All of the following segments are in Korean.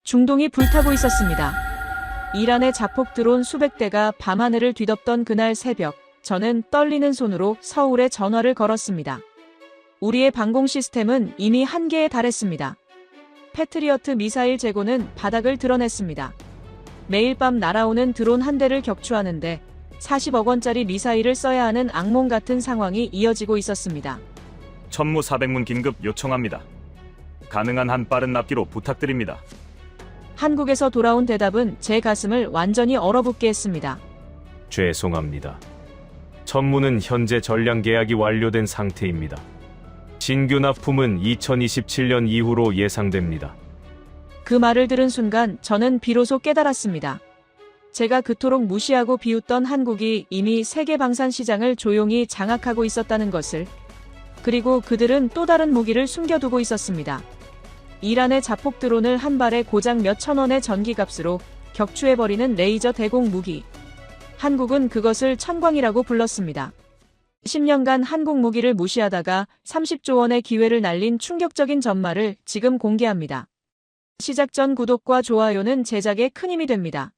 중동이 불타고 있었습니다. 이란의 자폭 드론 수백 대가 밤하늘을 뒤덮던 그날 새벽, 저는 떨리는 손으로 서울에 전화를 걸었습니다. 우리의 방공 시스템은 이미 한계에 달했습니다. 패트리어트 미사일 재고는 바닥을 드러냈습니다. 매일 밤 날아오는 드론 한 대를 격추하는데 40억 원짜리 미사일을 써야 하는 악몽 같은 상황이 이어지고 있었습니다. 천무 400문 긴급 요청합니다. 가능한 한 빠른 납기로 부탁드립니다. 한국에서 돌아온 대답은 제 가슴을 완전히 얼어붙게 했습니다. 죄송합니다. 천무는 현재 전량 계약이 완료된 상태입니다. 신규 납품은 2027년 이후로 예상됩니다. 그 말을 들은 순간 저는 비로소 깨달았습니다. 제가 그토록 무시하고 비웃던 한국이 이미 세계 방산 시장을 조용히 장악하고 있었다는 것을. 그리고 그들은 또 다른 무기를 숨겨두고 있었습니다. 이란의 자폭 드론을 한 발에 고작 몇천 원의 전기값으로 격추해버리는 레이저 대공 무기. 한국은 그것을 천광이라고 불렀습니다. 10년간 한국 무기를 무시하다가 30조 원의 기회를 날린 충격적인 전말을 지금 공개합니다. 시작 전 구독과 좋아요는 제작에 큰 힘이 됩니다.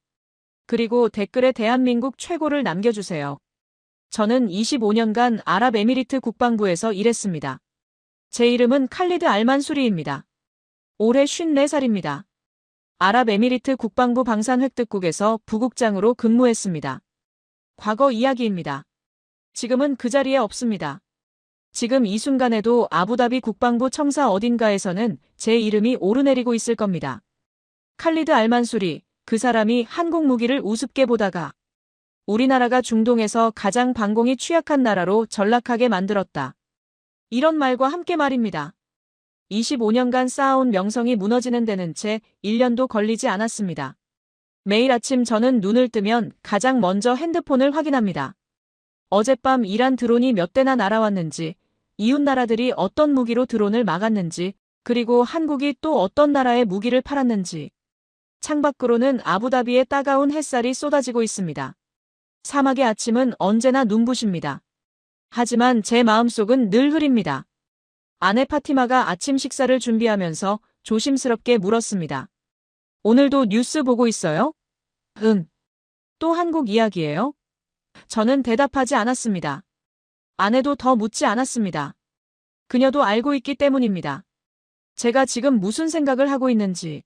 그리고 댓글에 대한민국 최고를 남겨주세요. 저는 25년간 아랍에미리트 국방부에서 일했습니다. 제 이름은 칼리드 알만수리입니다. 올해 54살입니다. 아랍에미리트 국방부 방산획득국에서 부국장으로 근무했습니다. 과거 이야기입니다. 지금은 그 자리에 없습니다. 지금 이 순간에도 아부다비 국방부 청사 어딘가에서는 제 이름이 오르내리고 있을 겁니다. 칼리드 알만수리, 그 사람이 한국 무기를 우습게 보다가 우리나라가 중동에서 가장 방공이 취약한 나라로 전락하게 만들었다. 이런 말과 함께 말입니다. 25년간 쌓아온 명성이 무너지는 데는 채 1년도 걸리지 않았습니다. 매일 아침 저는 눈을 뜨면 가장 먼저 핸드폰을 확인합니다. 어젯밤 이란 드론이 몇 대나 날아왔는지, 이웃 나라들이 어떤 무기로 드론을 막았는지, 그리고 한국이 또 어떤 나라에 무기를 팔았는지. 창밖으로는 아부다비의 따가운 햇살이 쏟아지고 있습니다. 사막의 아침은 언제나 눈부십니다. 하지만 제 마음속은 늘 흐립니다. 아내 파티마가 아침 식사를 준비하면서 조심스럽게 물었습니다. 오늘도 뉴스 보고 있어요? 응. 또 한국 이야기예요? 저는 대답하지 않았습니다. 아내도 더 묻지 않았습니다. 그녀도 알고 있기 때문입니다. 제가 지금 무슨 생각을 하고 있는지.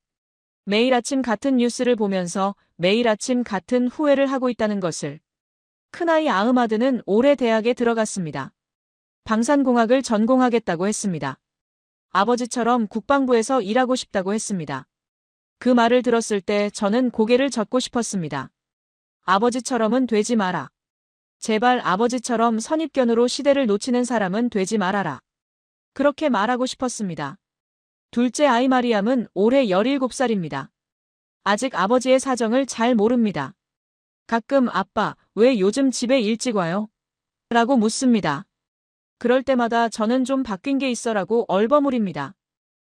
매일 아침 같은 뉴스를 보면서 매일 아침 같은 후회를 하고 있다는 것을. 큰아이 아흐마드는 올해 대학에 들어갔습니다. 방산공학을 전공하겠다고 했습니다. 아버지처럼 국방부에서 일하고 싶다고 했습니다. 그 말을 들었을 때 저는 고개를 젓고 싶었습니다. 아버지처럼은 되지 마라. 제발 아버지처럼 선입견으로 시대를 놓치는 사람은 되지 말아라. 그렇게 말하고 싶었습니다. 둘째 아이 마리암은 올해 17살입니다. 아직 아버지의 사정을 잘 모릅니다. 가끔 아빠, 왜 요즘 집에 일찍 와요? 라고 묻습니다. 그럴 때마다 저는 좀 바뀐 게 있어라고 얼버무립니다.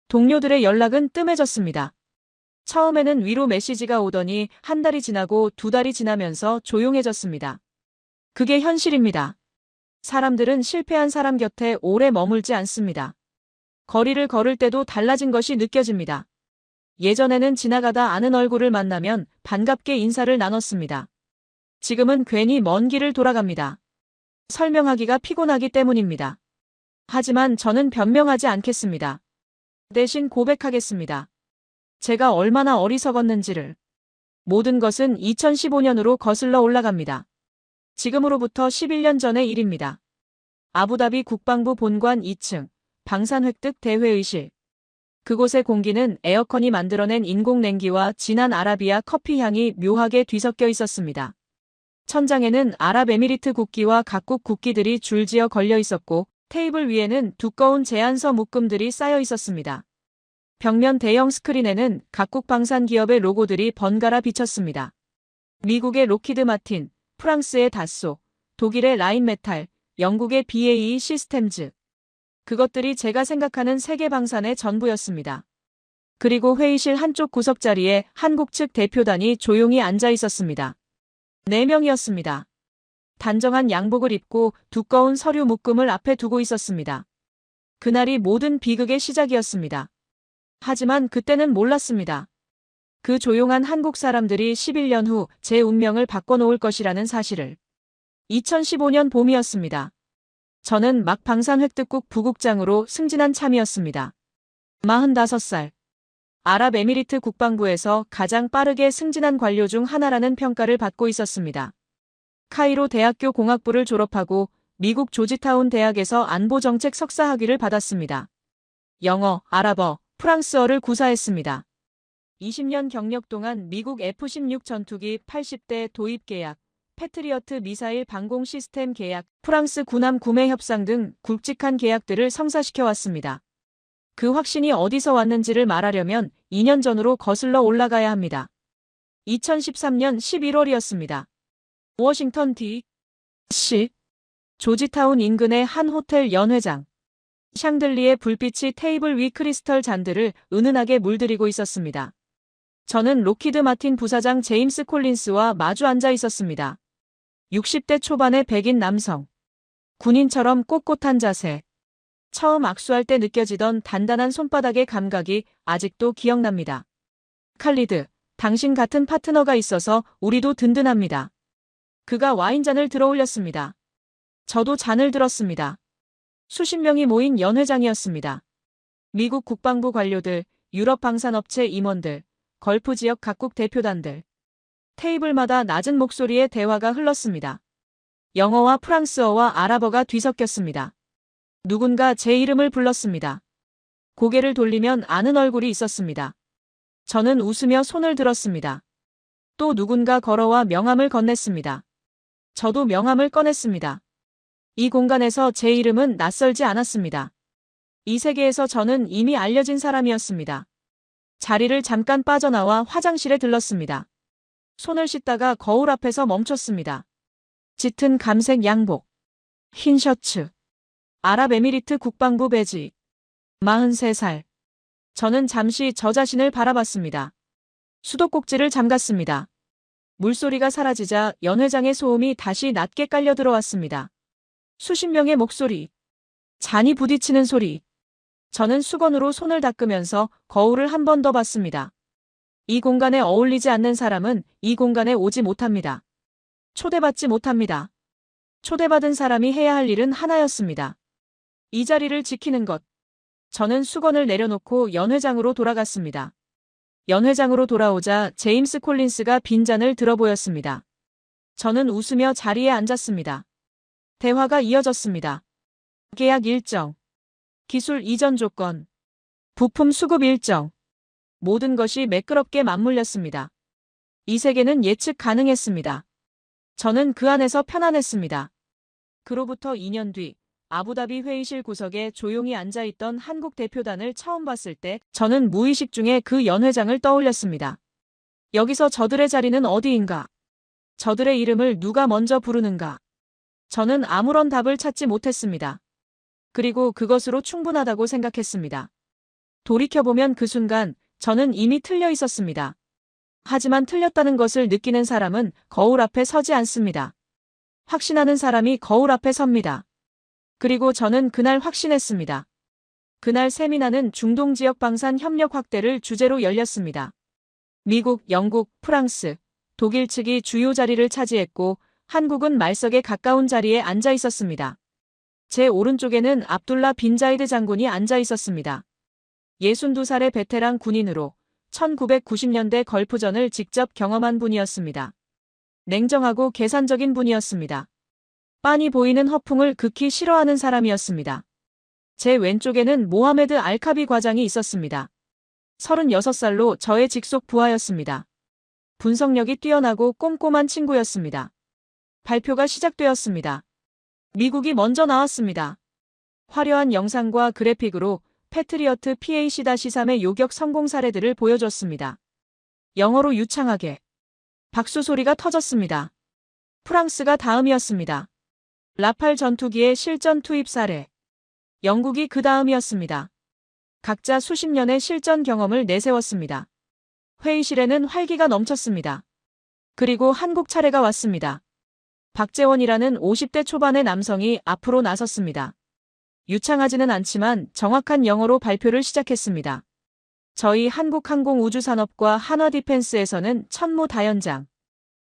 동료들의 연락은 뜸해졌습니다. 처음에는 위로 메시지가 오더니 한 달이 지나고 두 달이 지나면서 조용해졌습니다. 그게 현실입니다. 사람들은 실패한 사람 곁에 오래 머물지 않습니다. 거리를 걸을 때도 달라진 것이 느껴집니다. 예전에는 지나가다 아는 얼굴을 만나면 반갑게 인사를 나눴습니다. 지금은 괜히 먼 길을 돌아갑니다. 설명하기가 피곤하기 때문입니다. 하지만 저는 변명하지 않겠습니다. 대신 고백하겠습니다. 제가 얼마나 어리석었는지를. 모든 것은 2015년으로 거슬러 올라갑니다. 지금으로부터 11년 전의 일입니다. 아부다비 국방부 본관 2층, 방산획득 대회의실. 그곳의 공기는 에어컨이 만들어낸 인공냉기와 진한 아라비아 커피 향이 묘하게 뒤섞여 있었습니다. 천장에는 아랍에미리트 국기와 각국 국기들이 줄지어 걸려 있었고, 테이블 위에는 두꺼운 제안서 묶음들이 쌓여 있었습니다. 벽면 대형 스크린에는 각국 방산 기업의 로고들이 번갈아 비쳤습니다. 미국의 로키드 마틴, 프랑스의 다소, 독일의 라인메탈, 영국의 BAE 시스템즈. 그것들이 제가 생각하는 세계 방산의 전부였습니다. 그리고 회의실 한쪽 구석 자리에 한국 측 대표단이 조용히 앉아 있었습니다. 4명이었습니다. 단정한 양복을 입고 두꺼운 서류 묶음을 앞에 두고 있었습니다. 그날이 모든 비극의 시작이었습니다. 하지만 그때는 몰랐습니다. 그 조용한 한국 사람들이 11년 후 제 운명을 바꿔놓을 것이라는 사실을. 2015년 봄이었습니다. 저는 막 방산 획득국 부국장으로 승진한 참이었습니다. 45살. 아랍에미리트 국방부에서 가장 빠르게 승진한 관료 중 하나라는 평가를 받고 있었습니다. 카이로 대학교 공학부를 졸업하고 미국 조지타운 대학에서 안보정책 석사 학위를 받았습니다. 영어, 아랍어, 프랑스어를 구사했습니다. 20년 경력 동안 미국 F-16 전투기 80대 도입 계약, 패트리어트 미사일 방공 시스템 계약, 프랑스 군함 구매 협상 등 굵직한 계약들을 성사시켜 왔습니다. 그 확신이 어디서 왔는지를 말하려면 2년 전으로 거슬러 올라가야 합니다. 2013년 11월이었습니다. 워싱턴 D.C. 조지타운 인근의 한 호텔 연회장. 샹들리에 불빛이 테이블 위 크리스털 잔들을 은은하게 물들이고 있었습니다. 저는 로키드 마틴 부사장 제임스 콜린스와 마주 앉아 있었습니다. 60대 초반의 백인 남성. 군인처럼 꼿꼿한 자세. 처음 악수할 때 느껴지던 단단한 손바닥의 감각이 아직도 기억납니다. 칼리드, 당신 같은 파트너가 있어서 우리도 든든합니다. 그가 와인잔을 들어 올렸습니다. 저도 잔을 들었습니다. 수십 명이 모인 연회장이었습니다. 미국 국방부 관료들, 유럽 방산업체 임원들, 걸프 지역 각국 대표단들. 테이블마다 낮은 목소리의 대화가 흘렀습니다. 영어와 프랑스어와 아랍어가 뒤섞였습니다. 누군가 제 이름을 불렀습니다. 고개를 돌리면 아는 얼굴이 있었습니다. 저는 웃으며 손을 들었습니다. 또 누군가 걸어와 명함을 건넸습니다. 저도 명함을 꺼냈습니다. 이 공간에서 제 이름은 낯설지 않았습니다. 이 세계에서 저는 이미 알려진 사람이었습니다. 자리를 잠깐 빠져나와 화장실에 들렀습니다. 손을 씻다가 거울 앞에서 멈췄습니다. 짙은 감색 양복, 흰 셔츠, 아랍에미리트 국방부 배지. 43살. 저는 잠시 저 자신을 바라봤습니다. 수도꼭지를 잠갔습니다. 물소리가 사라지자 연회장의 소음이 다시 낮게 깔려 들어왔습니다. 수십 명의 목소리. 잔이 부딪히는 소리. 저는 수건으로 손을 닦으면서 거울을 한 번 더 봤습니다. 이 공간에 어울리지 않는 사람은 이 공간에 오지 못합니다. 초대받지 못합니다. 초대받은 사람이 해야 할 일은 하나였습니다. 이 자리를 지키는 것. 저는 수건을 내려놓고 연회장으로 돌아갔습니다. 연회장으로 돌아오자 제임스 콜린스가 빈잔을 들어 보였습니다. 저는 웃으며 자리에 앉았습니다. 대화가 이어졌습니다. 계약 일정, 기술 이전 조건, 부품 수급 일정. 모든 것이 매끄럽게 맞물렸습니다. 이 세계는 예측 가능했습니다. 저는 그 안에서 편안했습니다. 그로부터 2년 뒤 아부다비 회의실 구석에 조용히 앉아있던 한국 대표단을 처음 봤을 때 저는 무의식 중에 그 연회장을 떠올렸습니다. 여기서 저들의 자리는 어디인가? 저들의 이름을 누가 먼저 부르는가? 저는 아무런 답을 찾지 못했습니다. 그리고 그것으로 충분하다고 생각했습니다. 돌이켜보면 그 순간 저는 이미 틀려 있었습니다. 하지만 틀렸다는 것을 느끼는 사람은 거울 앞에 서지 않습니다. 확신하는 사람이 거울 앞에 섭니다. 그리고 저는 그날 확신했습니다. 그날 세미나는 중동 지역 방산 협력 확대를 주제로 열렸습니다. 미국, 영국, 프랑스, 독일 측이 주요 자리를 차지했고 한국은 말석에 가까운 자리에 앉아 있었습니다. 제 오른쪽에는 압둘라 빈 자이드 장군이 앉아 있었습니다. 62살의 베테랑 군인으로 1990년대 걸프전을 직접 경험한 분이었습니다. 냉정하고 계산적인 분이었습니다. 빤히 보이는 허풍을 극히 싫어하는 사람이었습니다. 제 왼쪽에는 모하메드 알카비 과장이 있었습니다. 36살로 저의 직속 부하였습니다. 분석력이 뛰어나고 꼼꼼한 친구였습니다. 발표가 시작되었습니다. 미국이 먼저 나왔습니다. 화려한 영상과 그래픽으로 패트리어트 PAC-3의 요격 성공 사례들을 보여줬습니다. 영어로 유창하게. 박수 소리가 터졌습니다. 프랑스가 다음이었습니다. 라팔 전투기의 실전 투입 사례. 영국이 그 다음이었습니다. 각자 수십 년의 실전 경험을 내세웠습니다. 회의실에는 활기가 넘쳤습니다. 그리고 한국 차례가 왔습니다. 박재원이라는 50대 초반의 남성이 앞으로 나섰습니다. 유창하지는 않지만 정확한 영어로 발표를 시작했습니다. 저희 한국항공우주산업과 한화디펜스에서는 천무다연장,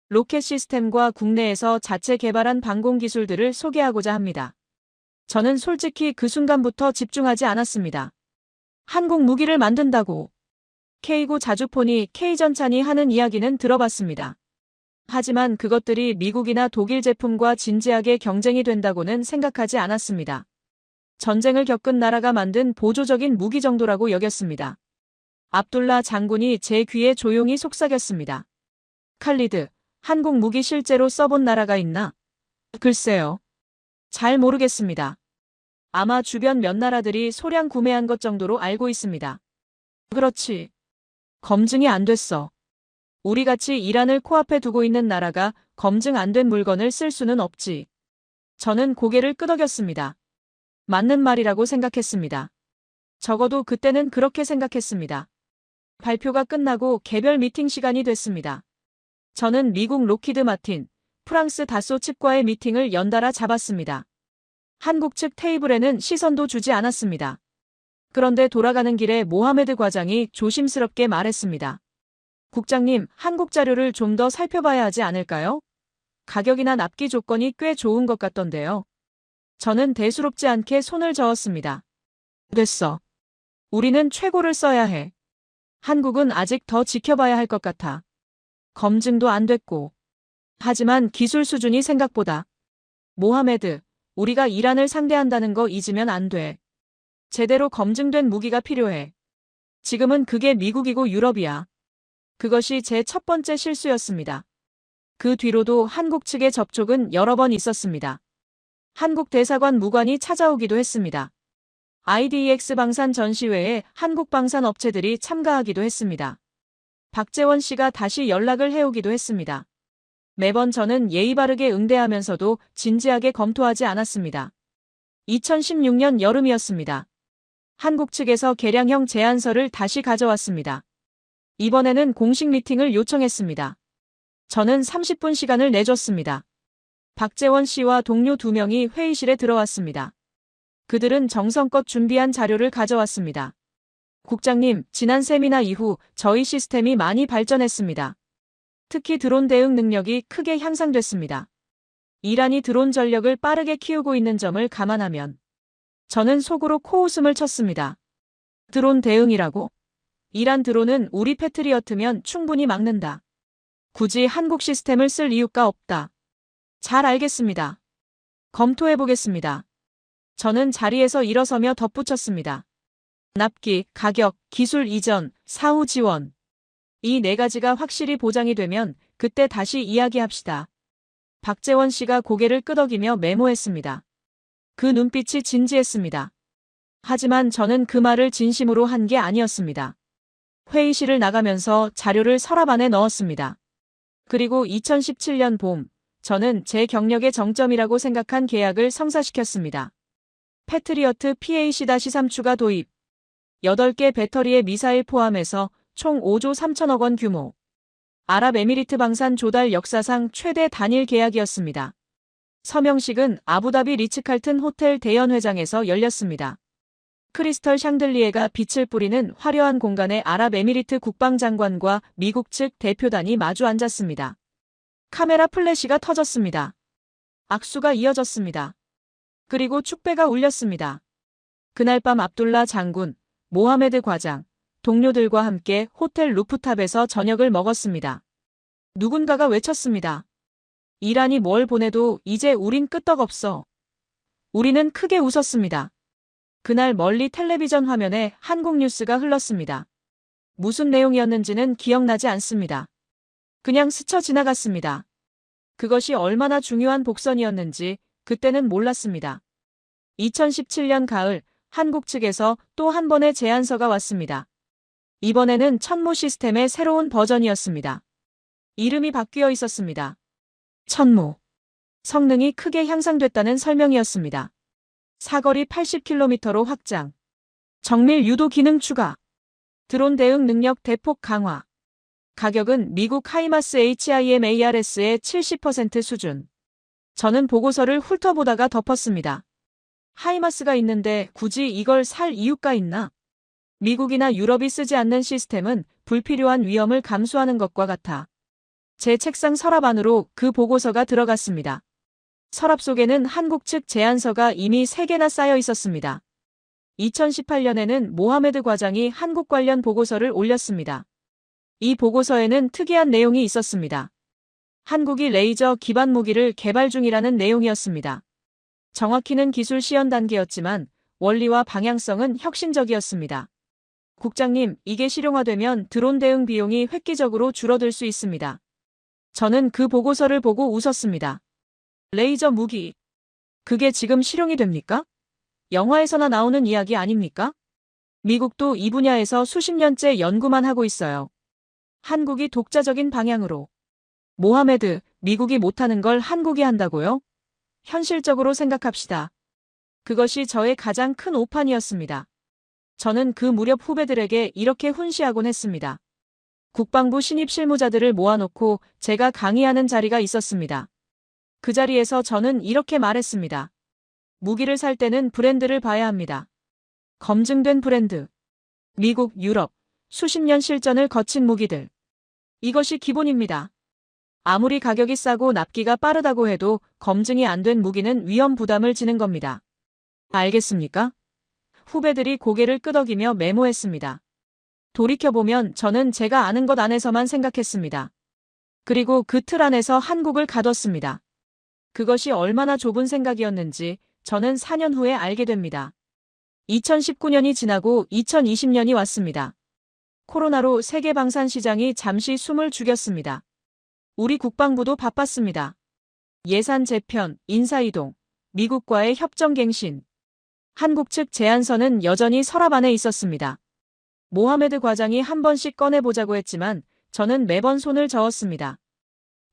로켓 시스템과 국내에서 자체 개발한 방공 기술들을 소개하고자 합니다. 저는 솔직히 그 순간부터 집중하지 않았습니다. 한국 무기를 만든다고 K구 자주포니 K전찬이 하는 이야기는 들어봤습니다. 하지만 그것들이 미국이나 독일 제품과 진지하게 경쟁이 된다고는 생각하지 않았습니다. 전쟁을 겪은 나라가 만든 보조적인 무기 정도라고 여겼습니다. 압둘라 장군이 제 귀에 조용히 속삭였습니다. 칼리드, 한국 무기 실제로 써본 나라가 있나? 글쎄요. 잘 모르겠습니다. 아마 주변 몇 나라들이 소량 구매한 것 정도로 알고 있습니다. 그렇지. 검증이 안 됐어. 우리같이 이란을 코앞에 두고 있는 나라가 검증 안 된 물건을 쓸 수는 없지. 저는 고개를 끄덕였습니다. 맞는 말이라고 생각했습니다. 적어도 그때는 그렇게 생각했습니다. 발표가 끝나고 개별 미팅 시간이 됐습니다. 저는 미국 로키드 마틴, 프랑스 다소 측과의 미팅을 연달아 잡았습니다. 한국 측 테이블에는 시선도 주지 않았습니다. 그런데 돌아가는 길에 모하메드 과장이 조심스럽게 말했습니다. 국장님, 한국 자료를 좀 더 살펴봐야 하지 않을까요? 가격이나 납기 조건이 꽤 좋은 것 같던데요. 저는 대수롭지 않게 손을 저었습니다. 됐어. 우리는 최고를 써야 해. 한국은 아직 더 지켜봐야 할 것 같아. 검증도 안 됐고. 하지만 기술 수준이 생각보다. 모하메드, 우리가 이란을 상대한다는 거 잊으면 안 돼. 제대로 검증된 무기가 필요해. 지금은 그게 미국이고 유럽이야. 그것이 제 첫 번째 실수였습니다. 그 뒤로도 한국 측의 접촉은 여러 번 있었습니다. 한국 대사관 무관이 찾아오기도 했습니다. IDEX 방산 전시회에 한국 방산 업체들이 참가하기도 했습니다. 박재원 씨가 다시 연락을 해오기도 했습니다. 매번 저는 예의 바르게 응대하면서도 진지하게 검토하지 않았습니다. 2016년 여름이었습니다. 한국 측에서 개량형 제안서를 다시 가져왔습니다. 이번에는 공식 미팅을 요청했습니다. 저는 30분 시간을 내줬습니다. 박재원 씨와 동료 2명이 회의실에 들어왔습니다. 그들은 정성껏 준비한 자료를 가져왔습니다. 국장님, 지난 세미나 이후 저희 시스템이 많이 발전했습니다. 특히 드론 대응 능력이 크게 향상됐습니다. 이란이 드론 전력을 빠르게 키우고 있는 점을 감안하면 저는 속으로 코웃음을 쳤습니다. 드론 대응이라고? 이란 드론은 우리 패트리어트면 충분히 막는다. 굳이 한국 시스템을 쓸 이유가 없다. 잘 알겠습니다. 검토해보겠습니다. 저는 자리에서 일어서며 덧붙였습니다. 납기, 가격, 기술 이전, 사후 지원. 이 4가지가 확실히 보장이 되면 그때 다시 이야기합시다. 박재원 씨가 고개를 끄덕이며 메모했습니다. 그 눈빛이 진지했습니다. 하지만 저는 그 말을 진심으로 한 게 아니었습니다. 회의실을 나가면서 자료를 서랍 안에 넣었습니다. 그리고 2017년 봄, 저는 제 경력의 정점이라고 생각한 계약을 성사시켰습니다. 패트리어트 PAC-3 추가 도입. 8개 배터리의 미사일 포함해서 총 5조 3천억 원 규모. 아랍에미리트 방산 조달 역사상 최대 단일 계약이었습니다. 서명식은 아부다비 리츠칼튼 호텔 대연회장에서 열렸습니다. 크리스털 샹들리에가 빛을 뿌리는 화려한 공간에 아랍에미리트 국방장관과 미국 측 대표단이 마주 앉았습니다. 카메라 플래시가 터졌습니다. 악수가 이어졌습니다. 그리고 축배가 울렸습니다. 그날 밤 압둘라 장군, 모하메드 과장, 동료들과 함께 호텔 루프탑에서 저녁을 먹었습니다. 누군가가 외쳤습니다. 이란이 뭘 보내도 이제 우린 끄떡없어. 우리는 크게 웃었습니다. 그날 멀리 텔레비전 화면에 한국 뉴스가 흘렀습니다. 무슨 내용이었는지는 기억나지 않습니다. 그냥 스쳐 지나갔습니다. 그것이 얼마나 중요한 복선이었는지 그때는 몰랐습니다. 2017년 가을 한국 측에서 또 한 번의 제안서가 왔습니다. 이번에는 천무 시스템의 새로운 버전이었습니다. 이름이 바뀌어 있었습니다. 천무. 성능이 크게 향상됐다는 설명이었습니다. 사거리 80km로 확장. 정밀 유도 기능 추가. 드론 대응 능력 대폭 강화. 가격은 미국 하이마스 HIMARS의 70% 수준. 저는 보고서를 훑어보다가 덮었습니다. 하이마스가 있는데 굳이 이걸 살 이유가 있나? 미국이나 유럽이 쓰지 않는 시스템은 불필요한 위험을 감수하는 것과 같아. 제 책상 서랍 안으로 그 보고서가 들어갔습니다. 서랍 속에는 한국 측 제안서가 이미 3개나 쌓여 있었습니다. 2018년에는 모하메드 과장이 한국 관련 보고서를 올렸습니다. 이 보고서에는 특이한 내용이 있었습니다. 한국이 레이저 기반 무기를 개발 중이라는 내용이었습니다. 정확히는 기술 시연 단계였지만 원리와 방향성은 혁신적이었습니다. 국장님, 이게 실용화되면 드론 대응 비용이 획기적으로 줄어들 수 있습니다. 저는 그 보고서를 보고 웃었습니다. 레이저 무기. 그게 지금 실용이 됩니까? 영화에서나 나오는 이야기 아닙니까? 미국도 이 분야에서 수십 년째 연구만 하고 있어요. 한국이 독자적인 방향으로. 모하메드, 미국이 못하는 걸 한국이 한다고요? 현실적으로 생각합시다. 그것이 저의 가장 큰 오판이었습니다. 저는 그 무렵 후배들에게 이렇게 훈시하곤 했습니다. 국방부 신입 실무자들을 모아놓고 제가 강의하는 자리가 있었습니다. 그 자리에서 저는 이렇게 말했습니다. 무기를 살 때는 브랜드를 봐야 합니다. 검증된 브랜드. 미국, 유럽, 수십 년 실전을 거친 무기들. 이것이 기본입니다. 아무리 가격이 싸고 납기가 빠르다고 해도 검증이 안 된 무기는 위험 부담을 지는 겁니다. 알겠습니까? 후배들이 고개를 끄덕이며 메모했습니다. 돌이켜보면 저는 제가 아는 것 안에서만 생각했습니다. 그리고 그 틀 안에서 한국을 가뒀습니다. 그것이 얼마나 좁은 생각이었는지 저는 4년 후에 알게 됩니다. 2019년이 지나고 2020년이 왔습니다. 코로나로 세계 방산 시장이 잠시 숨을 죽였습니다. 우리 국방부도 바빴습니다. 예산 재편, 인사이동, 미국과의 협정 갱신. 한국 측 제안서는 여전히 서랍 안에 있었습니다. 모하메드 과장이 한 번씩 꺼내보자고 했지만 저는 매번 손을 저었습니다.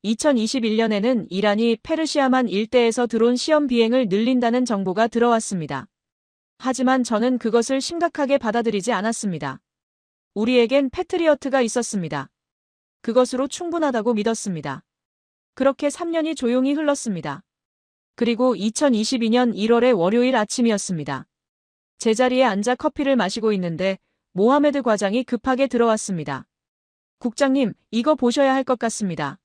2021년에는 이란이 페르시아만 일대에서 드론 시험 비행을 늘린다는 정보가 들어왔습니다. 하지만 저는 그것을 심각하게 받아들이지 않았습니다. 우리에겐 패트리어트가 있었습니다. 그것으로 충분하다고 믿었습니다. 그렇게 3년이 조용히 흘렀습니다. 그리고 2022년 1월의 월요일 아침이었습니다. 제자리에 앉아 커피를 마시고 있는데 모하메드 과장이 급하게 들어왔습니다. 국장님, 이거 보셔야 할 것 같습니다.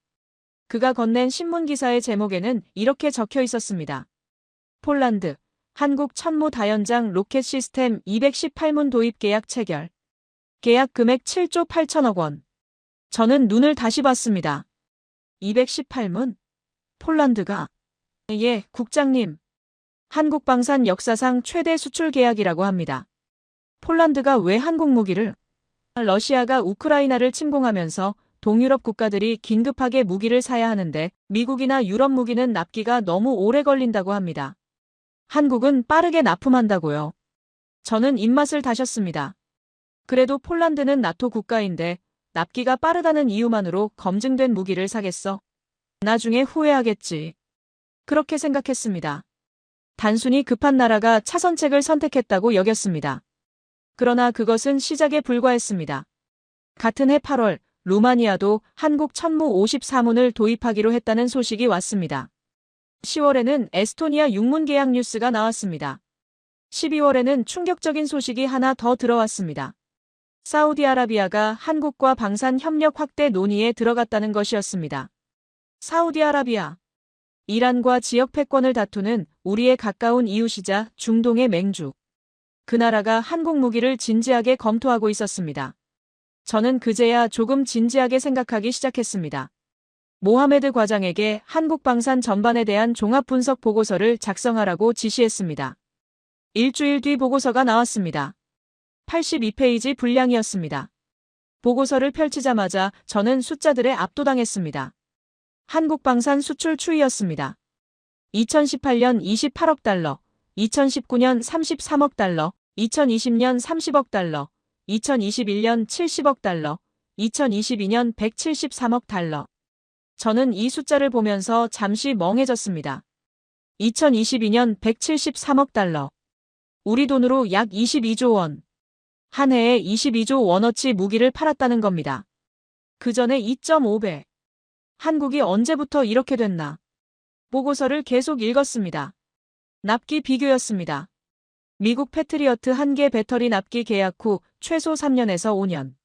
그가 건넨 신문 기사의 제목에는 이렇게 적혀 있었습니다. 폴란드, 한국 천무 다연장 로켓 시스템 218문 도입 계약 체결. 계약 금액 7조 8천억 원. 저는 눈을 다시 봤습니다. 218문? 폴란드가? 예, 국장님. 한국 방산 역사상 최대 수출 계약이라고 합니다. 폴란드가 왜 한국 무기를? 러시아가 우크라이나를 침공하면서 동유럽 국가들이 긴급하게 무기를 사야 하는데 미국이나 유럽 무기는 납기가 너무 오래 걸린다고 합니다. 한국은 빠르게 납품한다고요. 저는 입맛을 다셨습니다. 그래도 폴란드는 나토 국가인데 납기가 빠르다는 이유만으로 검증된 무기를 사겠어? 나중에 후회하겠지. 그렇게 생각했습니다. 단순히 급한 나라가 차선책을 선택했다고 여겼습니다. 그러나 그것은 시작에 불과했습니다. 같은 해 8월 루마니아도 한국 천무 54문을 도입하기로 했다는 소식이 왔습니다. 10월에는 에스토니아 6문 계약 뉴스가 나왔습니다. 12월에는 충격적인 소식이 하나 더 들어왔습니다. 사우디아라비아가 한국과 방산 협력 확대 논의에 들어갔다는 것이었습니다. 사우디아라비아. 이란과 지역 패권을 다투는 우리의 가까운 이웃이자 중동의 맹주. 그 나라가 한국 무기를 진지하게 검토하고 있었습니다. 저는 그제야 조금 진지하게 생각하기 시작했습니다. 모하메드 과장에게 한국 방산 전반에 대한 종합 분석 보고서를 작성하라고 지시했습니다. 일주일 뒤 보고서가 나왔습니다. 82페이지 분량이었습니다. 보고서를 펼치자마자 저는 숫자들에 압도당했습니다. 한국 방산 수출 추이였습니다. 2018년 28억 달러, 2019년 33억 달러, 2020년 30억 달러, 2021년 70억 달러, 2022년 173억 달러. 저는 이 숫자를 보면서 잠시 멍해졌습니다. 2022년 173억 달러. 우리 돈으로 약 22조 원. 한 해에 22조 원어치 무기를 팔았다는 겁니다. 그 전에 2.5배. 한국이 언제부터 이렇게 됐나? 보고서를 계속 읽었습니다. 납기 비교였습니다. 미국 패트리어트 1개 배터리 납기 계약 후 최소 3년에서 5년.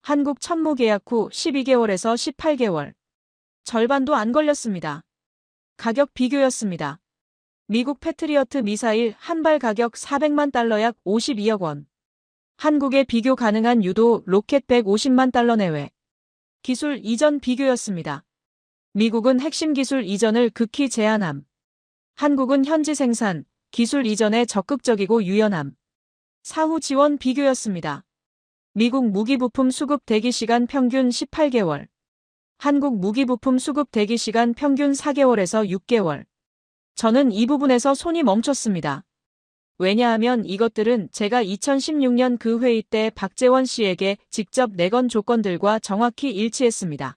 한국 천무 계약 후 12개월에서 18개월. 절반도 안 걸렸습니다. 가격 비교였습니다. 미국 패트리어트 미사일 한 발 가격 400만 달러 약 52억 원. 한국에 비교 가능한 유도 로켓 150만 달러 내외. 기술 이전 비교였습니다. 미국은 핵심 기술 이전을 극히 제한함. 한국은 현지 생산, 기술 이전에 적극적이고 유연함. 사후 지원 비교였습니다. 미국 무기 부품 수급 대기 시간 평균 18개월. 한국 무기 부품 수급 대기 시간 평균 4개월에서 6개월. 저는 이 부분에서 손이 멈췄습니다. 왜냐하면 이것들은 제가 2016년 그 회의 때 박재원 씨에게 직접 내건 조건들과 정확히 일치했습니다.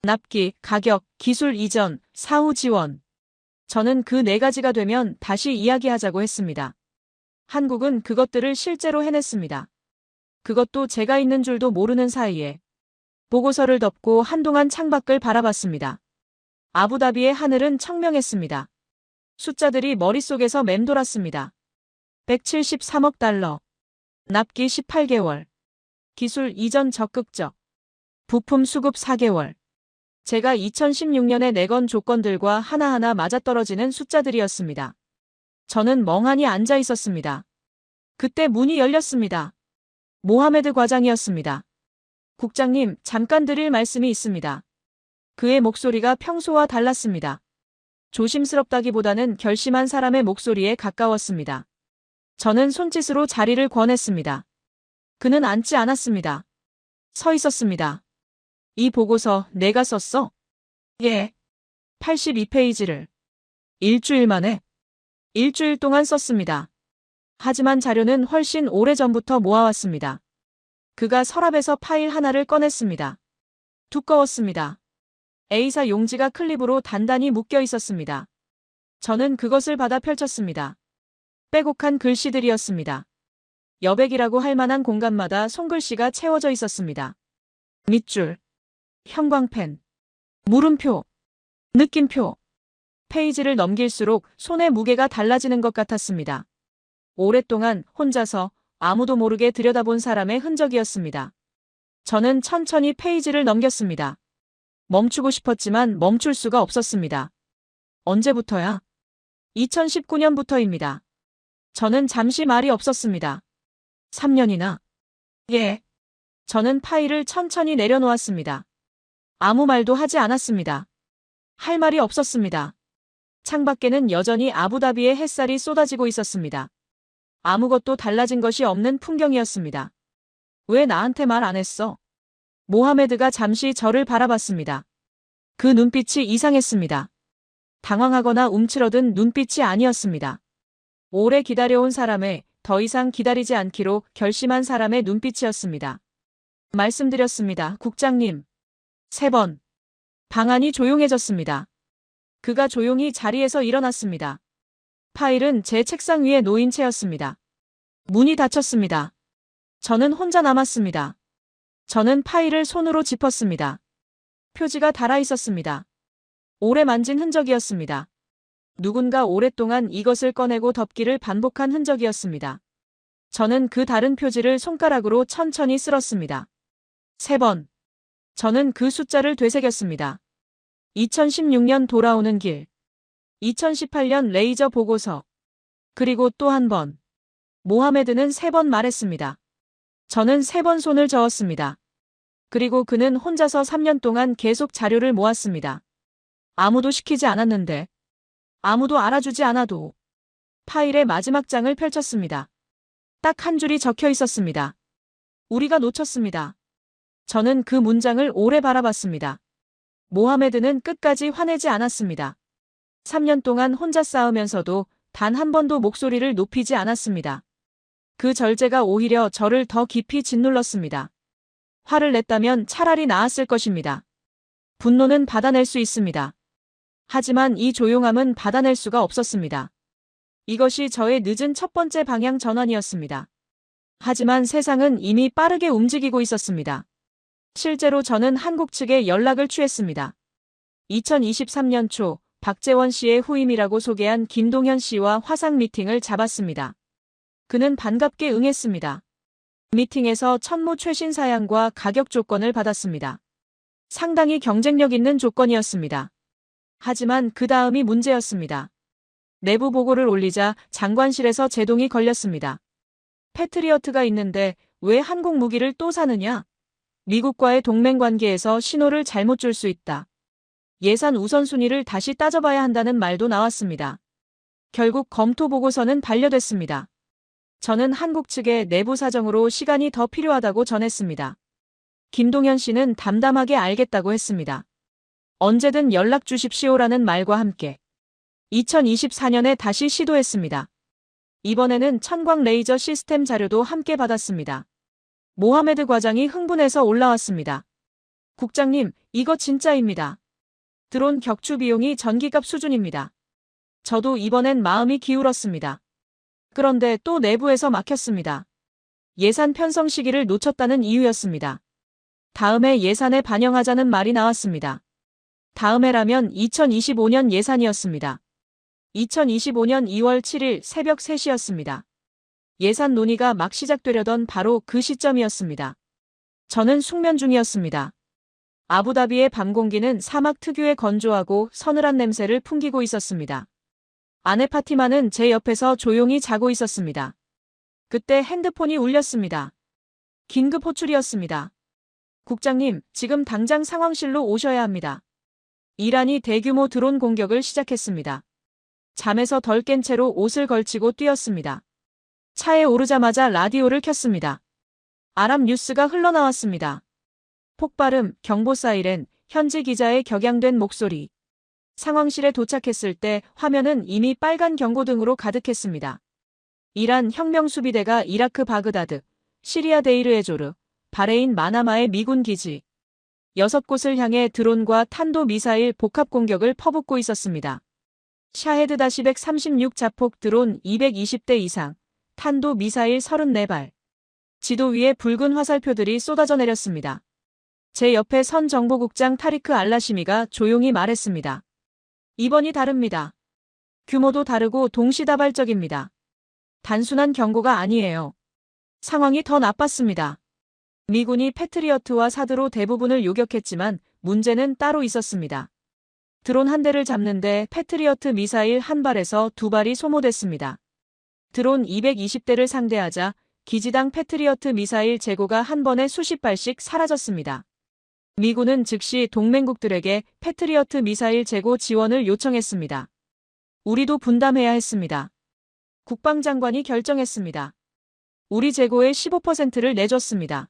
납기, 가격, 기술 이전, 사후 지원. 저는 그 4가지가 되면 다시 이야기하자고 했습니다. 한국은 그것들을 실제로 해냈습니다. 그것도 제가 있는 줄도 모르는 사이에. 보고서를 덮고 한동안 창밖을 바라봤습니다. 아부다비의 하늘은 청명했습니다. 숫자들이 머릿속에서 맴돌았습니다. 173억 달러. 납기 18개월. 기술 이전 적극적. 부품 수급 4개월. 제가 2016년에 내건 조건들과 하나하나 맞아떨어지는 숫자들이었습니다. 저는 멍하니 앉아 있었습니다. 그때 문이 열렸습니다. 모하메드 과장이었습니다. 국장님, 잠깐 드릴 말씀이 있습니다. 그의 목소리가 평소와 달랐습니다. 조심스럽다기보다는 결심한 사람의 목소리에 가까웠습니다. 저는 손짓으로 자리를 권했습니다. 그는 앉지 않았습니다. 서 있었습니다. 이 보고서 내가 썼어? 예. 82페이지를. 일주일 만에. 일주일 동안 썼습니다. 하지만 자료는 훨씬 오래전부터 모아왔습니다. 그가 서랍에서 파일 하나를 꺼냈습니다. 두꺼웠습니다. A사 용지가 클립으로 단단히 묶여 있었습니다. 저는 그것을 받아 펼쳤습니다. 빼곡한 글씨들이었습니다. 여백이라고 할 만한 공간마다 손글씨가 채워져 있었습니다. 밑줄, 형광펜, 물음표, 느낌표. 페이지를 넘길수록 손의 무게가 달라지는 것 같았습니다. 오랫동안 혼자서 아무도 모르게 들여다본 사람의 흔적이었습니다. 저는 천천히 페이지를 넘겼습니다. 멈추고 싶었지만 멈출 수가 없었습니다. 언제부터야? 2019년부터입니다. 저는 잠시 말이 없었습니다. 3년이나? 예. 저는 파일을 천천히 내려놓았습니다. 아무 말도 하지 않았습니다. 할 말이 없었습니다. 창밖에는 여전히 아부다비의 햇살이 쏟아지고 있었습니다. 아무것도 달라진 것이 없는 풍경이었습니다. 왜 나한테 말 안 했어? 모하메드가 잠시 저를 바라봤습니다. 그 눈빛이 이상했습니다. 당황하거나 움츠러든 눈빛이 아니었습니다. 오래 기다려온 사람의, 더 이상 기다리지 않기로 결심한 사람의 눈빛이었습니다. 말씀드렸습니다, 국장님. 3번. 방안이 조용해졌습니다. 그가 조용히 자리에서 일어났습니다. 파일은 제 책상 위에 놓인 채였습니다. 문이 닫혔습니다. 저는 혼자 남았습니다. 저는 파일을 손으로 짚었습니다. 표지가 달아 있었습니다. 오래 만진 흔적이었습니다. 누군가 오랫동안 이것을 꺼내고 덮기를 반복한 흔적이었습니다. 저는 그 다른 표지를 손가락으로 천천히 쓸었습니다. 3번. 저는 그 숫자를 되새겼습니다. 2016년 돌아오는 길. 2018년 레이저 보고서. 그리고 또 한 번. 모하메드는 3번 말했습니다. 저는 3번 손을 저었습니다. 그리고 그는 혼자서 3년 동안 계속 자료를 모았습니다. 아무도 시키지 않았는데. 아무도 알아주지 않아도. 파일의 마지막 장을 펼쳤습니다. 딱 한 줄이 적혀 있었습니다. 우리가 놓쳤습니다. 저는 그 문장을 오래 바라봤습니다. 모하메드는 끝까지 화내지 않았습니다. 3년 동안 혼자 싸우면서도 단 한 번도 목소리를 높이지 않았습니다. 그 절제가 오히려 저를 더 깊이 짓눌렀습니다. 화를 냈다면 차라리 나았을 것입니다. 분노는 받아낼 수 있습니다. 하지만 이 조용함은 받아낼 수가 없었습니다. 이것이 저의 늦은 첫 번째 방향 전환이었습니다. 하지만 세상은 이미 빠르게 움직이고 있었습니다. 실제로 저는 한국 측에 연락을 취했습니다. 2023년 초 박재원 씨의 후임이라고 소개한 김동현 씨와 화상 미팅을 잡았습니다. 그는 반갑게 응했습니다. 미팅에서 천무 최신 사양과 가격 조건을 받았습니다. 상당히 경쟁력 있는 조건이었습니다. 하지만 그 다음이 문제였습니다. 내부 보고를 올리자 장관실에서 제동이 걸렸습니다. 패트리어트가 있는데 왜 한국 무기를 또 사느냐? 미국과의 동맹 관계에서 신호를 잘못 줄 수 있다. 예산 우선순위를 다시 따져봐야 한다는 말도 나왔습니다. 결국 검토 보고서는 반려됐습니다. 저는 한국 측의 내부 사정으로 시간이 더 필요하다고 전했습니다. 김동현 씨는 담담하게 알겠다고 했습니다. 언제든 연락 주십시오라는 말과 함께 2024년에 다시 시도했습니다. 이번에는 천광 레이저 시스템 자료도 함께 받았습니다. 모하메드 과장이 흥분해서 올라왔습니다. 국장님, 이거 진짜입니다. 드론 격추 비용이 전기값 수준입니다. 저도 이번엔 마음이 기울었습니다. 그런데 또 내부에서 막혔습니다. 예산 편성 시기를 놓쳤다는 이유였습니다. 다음해 예산에 반영하자는 말이 나왔습니다. 다음해라면 2025년 예산이었습니다. 2025년 2월 7일 새벽 3시였습니다. 예산 논의가 막 시작되려던 바로 그 시점이었습니다. 저는 숙면 중이었습니다. 아부다비의 밤 공기는 사막 특유의 건조하고 서늘한 냄새를 풍기고 있었습니다. 아내 파티마는 제 옆에서 조용히 자고 있었습니다. 그때 핸드폰이 울렸습니다. 긴급 호출이었습니다. 국장님, 지금 당장 상황실로 오셔야 합니다. 이란이 대규모 드론 공격을 시작했습니다. 잠에서 덜 깬 채로 옷을 걸치고 뛰었습니다. 차에 오르자마자 라디오를 켰습니다. 아랍 뉴스가 흘러나왔습니다. 폭발음, 경보 사이렌, 현지 기자의 격양된 목소리. 상황실에 도착했을 때 화면은 이미 빨간 경고등으로 가득했습니다. 이란 혁명수비대가 이라크 바그다드, 시리아 데이르 에조르, 바레인 마나마의 미군 기지 6곳을 향해 드론과 탄도 미사일 복합 공격을 퍼붓고 있었습니다. 샤헤드-136 자폭 드론 220대 이상, 탄도 미사일 34발. 지도 위에 붉은 화살표들이 쏟아져 내렸습니다. 제 옆에 선 정보국장 타리크 알라시미가 조용히 말했습니다. 이번이 다릅니다. 규모도 다르고 동시다발적입니다. 단순한 경고가 아니에요. 상황이 더 나빴습니다. 미군이 패트리어트와 사드로 대부분을 요격했지만 문제는 따로 있었습니다. 드론 한 대를 잡는데 패트리어트 미사일 한 발에서 2발이 소모됐습니다. 드론 220대를 상대하자 기지당 패트리어트 미사일 재고가 한 번에 수십 발씩 사라졌습니다. 미군은 즉시 동맹국들에게 패트리어트 미사일 재고 지원을 요청했습니다. 우리도 분담해야 했습니다. 국방장관이 결정했습니다. 우리 재고의 15%를 내줬습니다.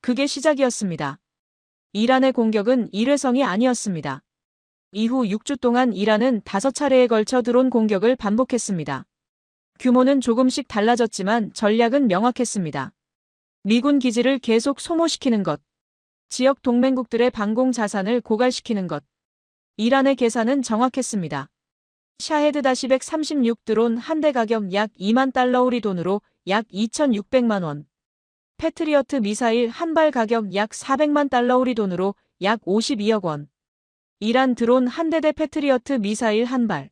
그게 시작이었습니다. 이란의 공격은 일회성이 아니었습니다. 이후 6주 동안 이란은 5차례에 걸쳐 드론 공격을 반복했습니다. 규모는 조금씩 달라졌지만 전략은 명확했습니다. 미군 기지를 계속 소모시키는 것, 지역 동맹국들의 방공 자산을 고갈시키는 것. 이란의 계산은 정확했습니다. 샤헤드-136 드론 한 대 가격 약 2만 달러 우리 돈으로 약 2,600만 원. 패트리어트 미사일 한 발 가격 약 400만 달러 우리 돈으로 약 52억 원. 이란 드론 한 대 대 패트리어트 미사일 한 발.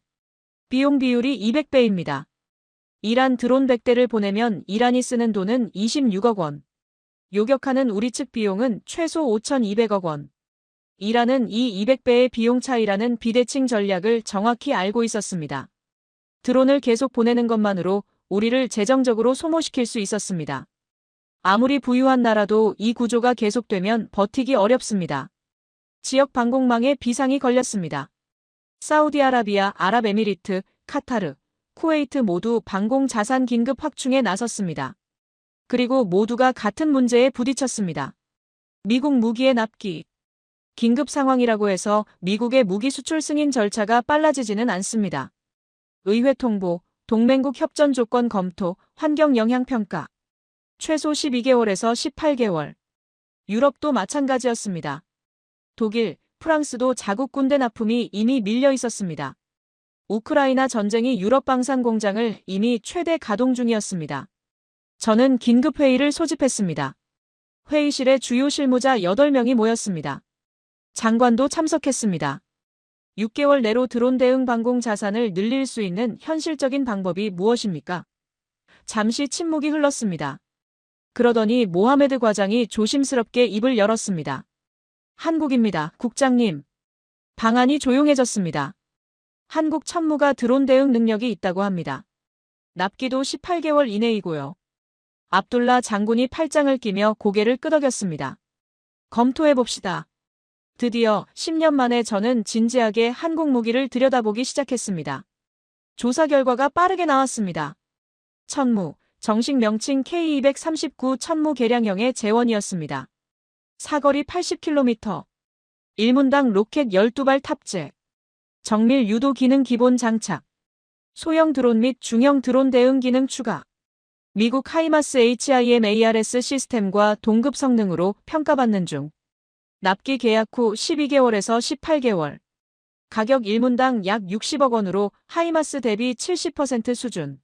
비용 비율이 200배입니다. 이란 드론 100대를 보내면 이란이 쓰는 돈은 26억 원. 요격하는 우리 측 비용은 최소 5,200억 원. 이란은 이 200배의 비용 차이라는 비대칭 전략을 정확히 알고 있었습니다. 드론을 계속 보내는 것만으로 우리를 재정적으로 소모시킬 수 있었습니다. 아무리 부유한 나라도 이 구조가 계속되면 버티기 어렵습니다. 지역 방공망에 비상이 걸렸습니다. 사우디아라비아, 아랍에미리트, 카타르, 쿠웨이트 모두 방공 자산 긴급 확충에 나섰습니다. 그리고 모두가 같은 문제에 부딪혔습니다. 미국 무기의 납기. 긴급 상황이라고 해서 미국의 무기 수출 승인 절차가 빨라지지는 않습니다. 의회 통보, 동맹국 협전 조건 검토, 환경 영향 평가. 최소 12개월에서 18개월. 유럽도 마찬가지였습니다. 독일, 프랑스도 자국 군대 납품이 이미 밀려 있었습니다. 우크라이나 전쟁이 유럽 방산 공장을 이미 최대 가동 중이었습니다. 저는 긴급 회의를 소집했습니다. 회의실에 주요 실무자 8명이 모였습니다. 장관도 참석했습니다. 6개월 내로 드론 대응 방공 자산을 늘릴 수 있는 현실적인 방법이 무엇입니까? 잠시 침묵이 흘렀습니다. 그러더니 모하메드 과장이 조심스럽게 입을 열었습니다. 한국입니다, 국장님. 방안이 조용해졌습니다. 한국 천무가 드론 대응 능력이 있다고 합니다. 납기도 18개월 이내이고요. 압둘라 장군이 팔짱을 끼며 고개를 끄덕였습니다. 검토해봅시다. 드디어 10년 만에 저는 진지하게 한국 무기를 들여다보기 시작했습니다. 조사 결과가 빠르게 나왔습니다. 천무, 정식 명칭 K239 천무 개량형의 재원이었습니다. 사거리 80km, 1문당 로켓 12발 탑재, 정밀 유도 기능 기본 장착, 소형 드론 및 중형 드론 대응 기능 추가, 미국 하이마스 HIMARS 시스템과 동급 성능으로 평가받는 중. 납기 계약 후 12개월에서 18개월. 가격 1문당 약 60억 원으로 하이마스 대비 70% 수준.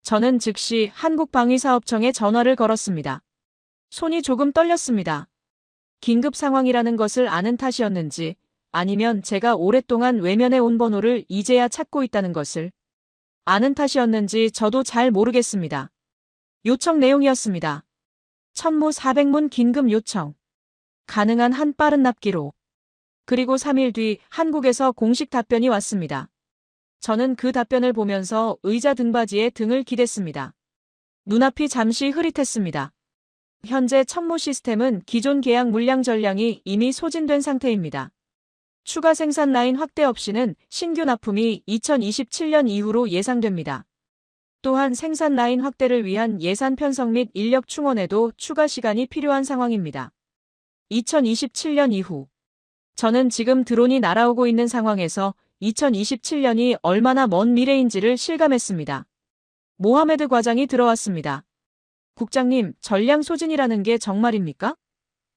저는 즉시 한국방위사업청에 전화를 걸었습니다. 손이 조금 떨렸습니다. 긴급 상황이라는 것을 아는 탓이었는지 아니면 제가 오랫동안 외면해 온 번호를 이제야 찾고 있다는 것을 아는 탓이었는지 저도 잘 모르겠습니다. 요청 내용이었습니다. 천무 400문 긴급 요청. 가능한 한 빠른 납기로. 그리고 3일 뒤 한국에서 공식 답변이 왔습니다. 저는 그 답변을 보면서 의자 등받이에 등을 기댔습니다. 눈앞이 잠시 흐릿했습니다. 현재 천무 시스템은 기존 계약 물량 전량이 이미 소진된 상태입니다. 추가 생산 라인 확대 없이는 신규 납품이 2027년 이후로 예상됩니다. 또한 생산 라인 확대를 위한 예산 편성 및 인력 충원에도 추가 시간이 필요한 상황입니다. 2027년 이후. 저는 지금 드론이 날아오고 있는 상황에서 2027년이 얼마나 먼 미래인지를 실감했습니다. 모하메드 과장이 들어왔습니다. 국장님, 전량 소진이라는 게 정말입니까?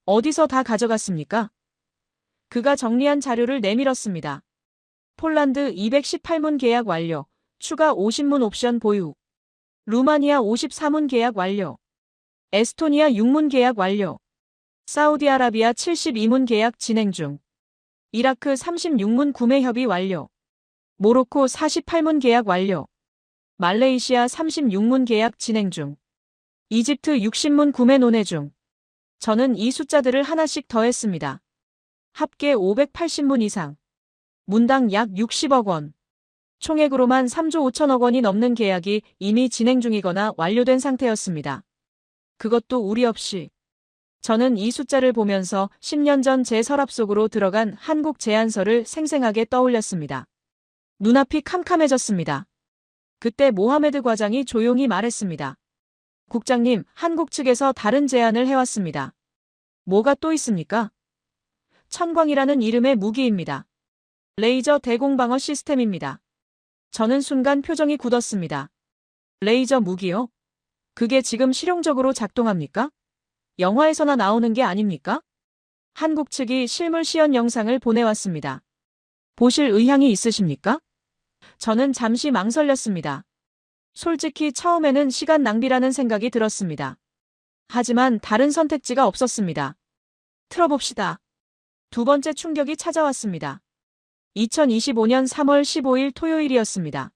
어디서 다 가져갔습니까? 그가 정리한 자료를 내밀었습니다. 폴란드 218문 계약 완료, 추가 50문 옵션 보유. 루마니아 54문 계약 완료. 에스토니아 6문 계약 완료. 사우디아라비아 72문 계약 진행 중. 이라크 36문 구매 협의 완료. 모로코 48문 계약 완료. 말레이시아 36문 계약 진행 중. 이집트 60문 구매 논의 중. 저는 이 숫자들을 하나씩 더했습니다. 합계 580문 이상. 문당 약 60억 원. 총액으로만 3조 5천억 원이 넘는 계약이 이미 진행 중이거나 완료된 상태였습니다. 그것도 우리 없이. 저는 이 숫자를 보면서 10년 전 제 서랍 속으로 들어간 한국 제안서를 생생하게 떠올렸습니다. 눈앞이 캄캄해졌습니다. 그때 모하메드 과장이 조용히 말했습니다. 국장님, 한국 측에서 다른 제안을 해왔습니다. 뭐가 또 있습니까? 천광이라는 이름의 무기입니다. 레이저 대공방어 시스템입니다. 저는 순간 표정이 굳었습니다. 레이저 무기요? 그게 지금 실용적으로 작동합니까? 영화에서나 나오는 게 아닙니까? 한국 측이 실물 시연 영상을 보내왔습니다. 보실 의향이 있으십니까? 저는 잠시 망설였습니다. 솔직히 처음에는 시간 낭비라는 생각이 들었습니다. 하지만 다른 선택지가 없었습니다. 틀어봅시다. 두 번째 충격이 찾아왔습니다. 2025년 3월 15일 토요일이었습니다.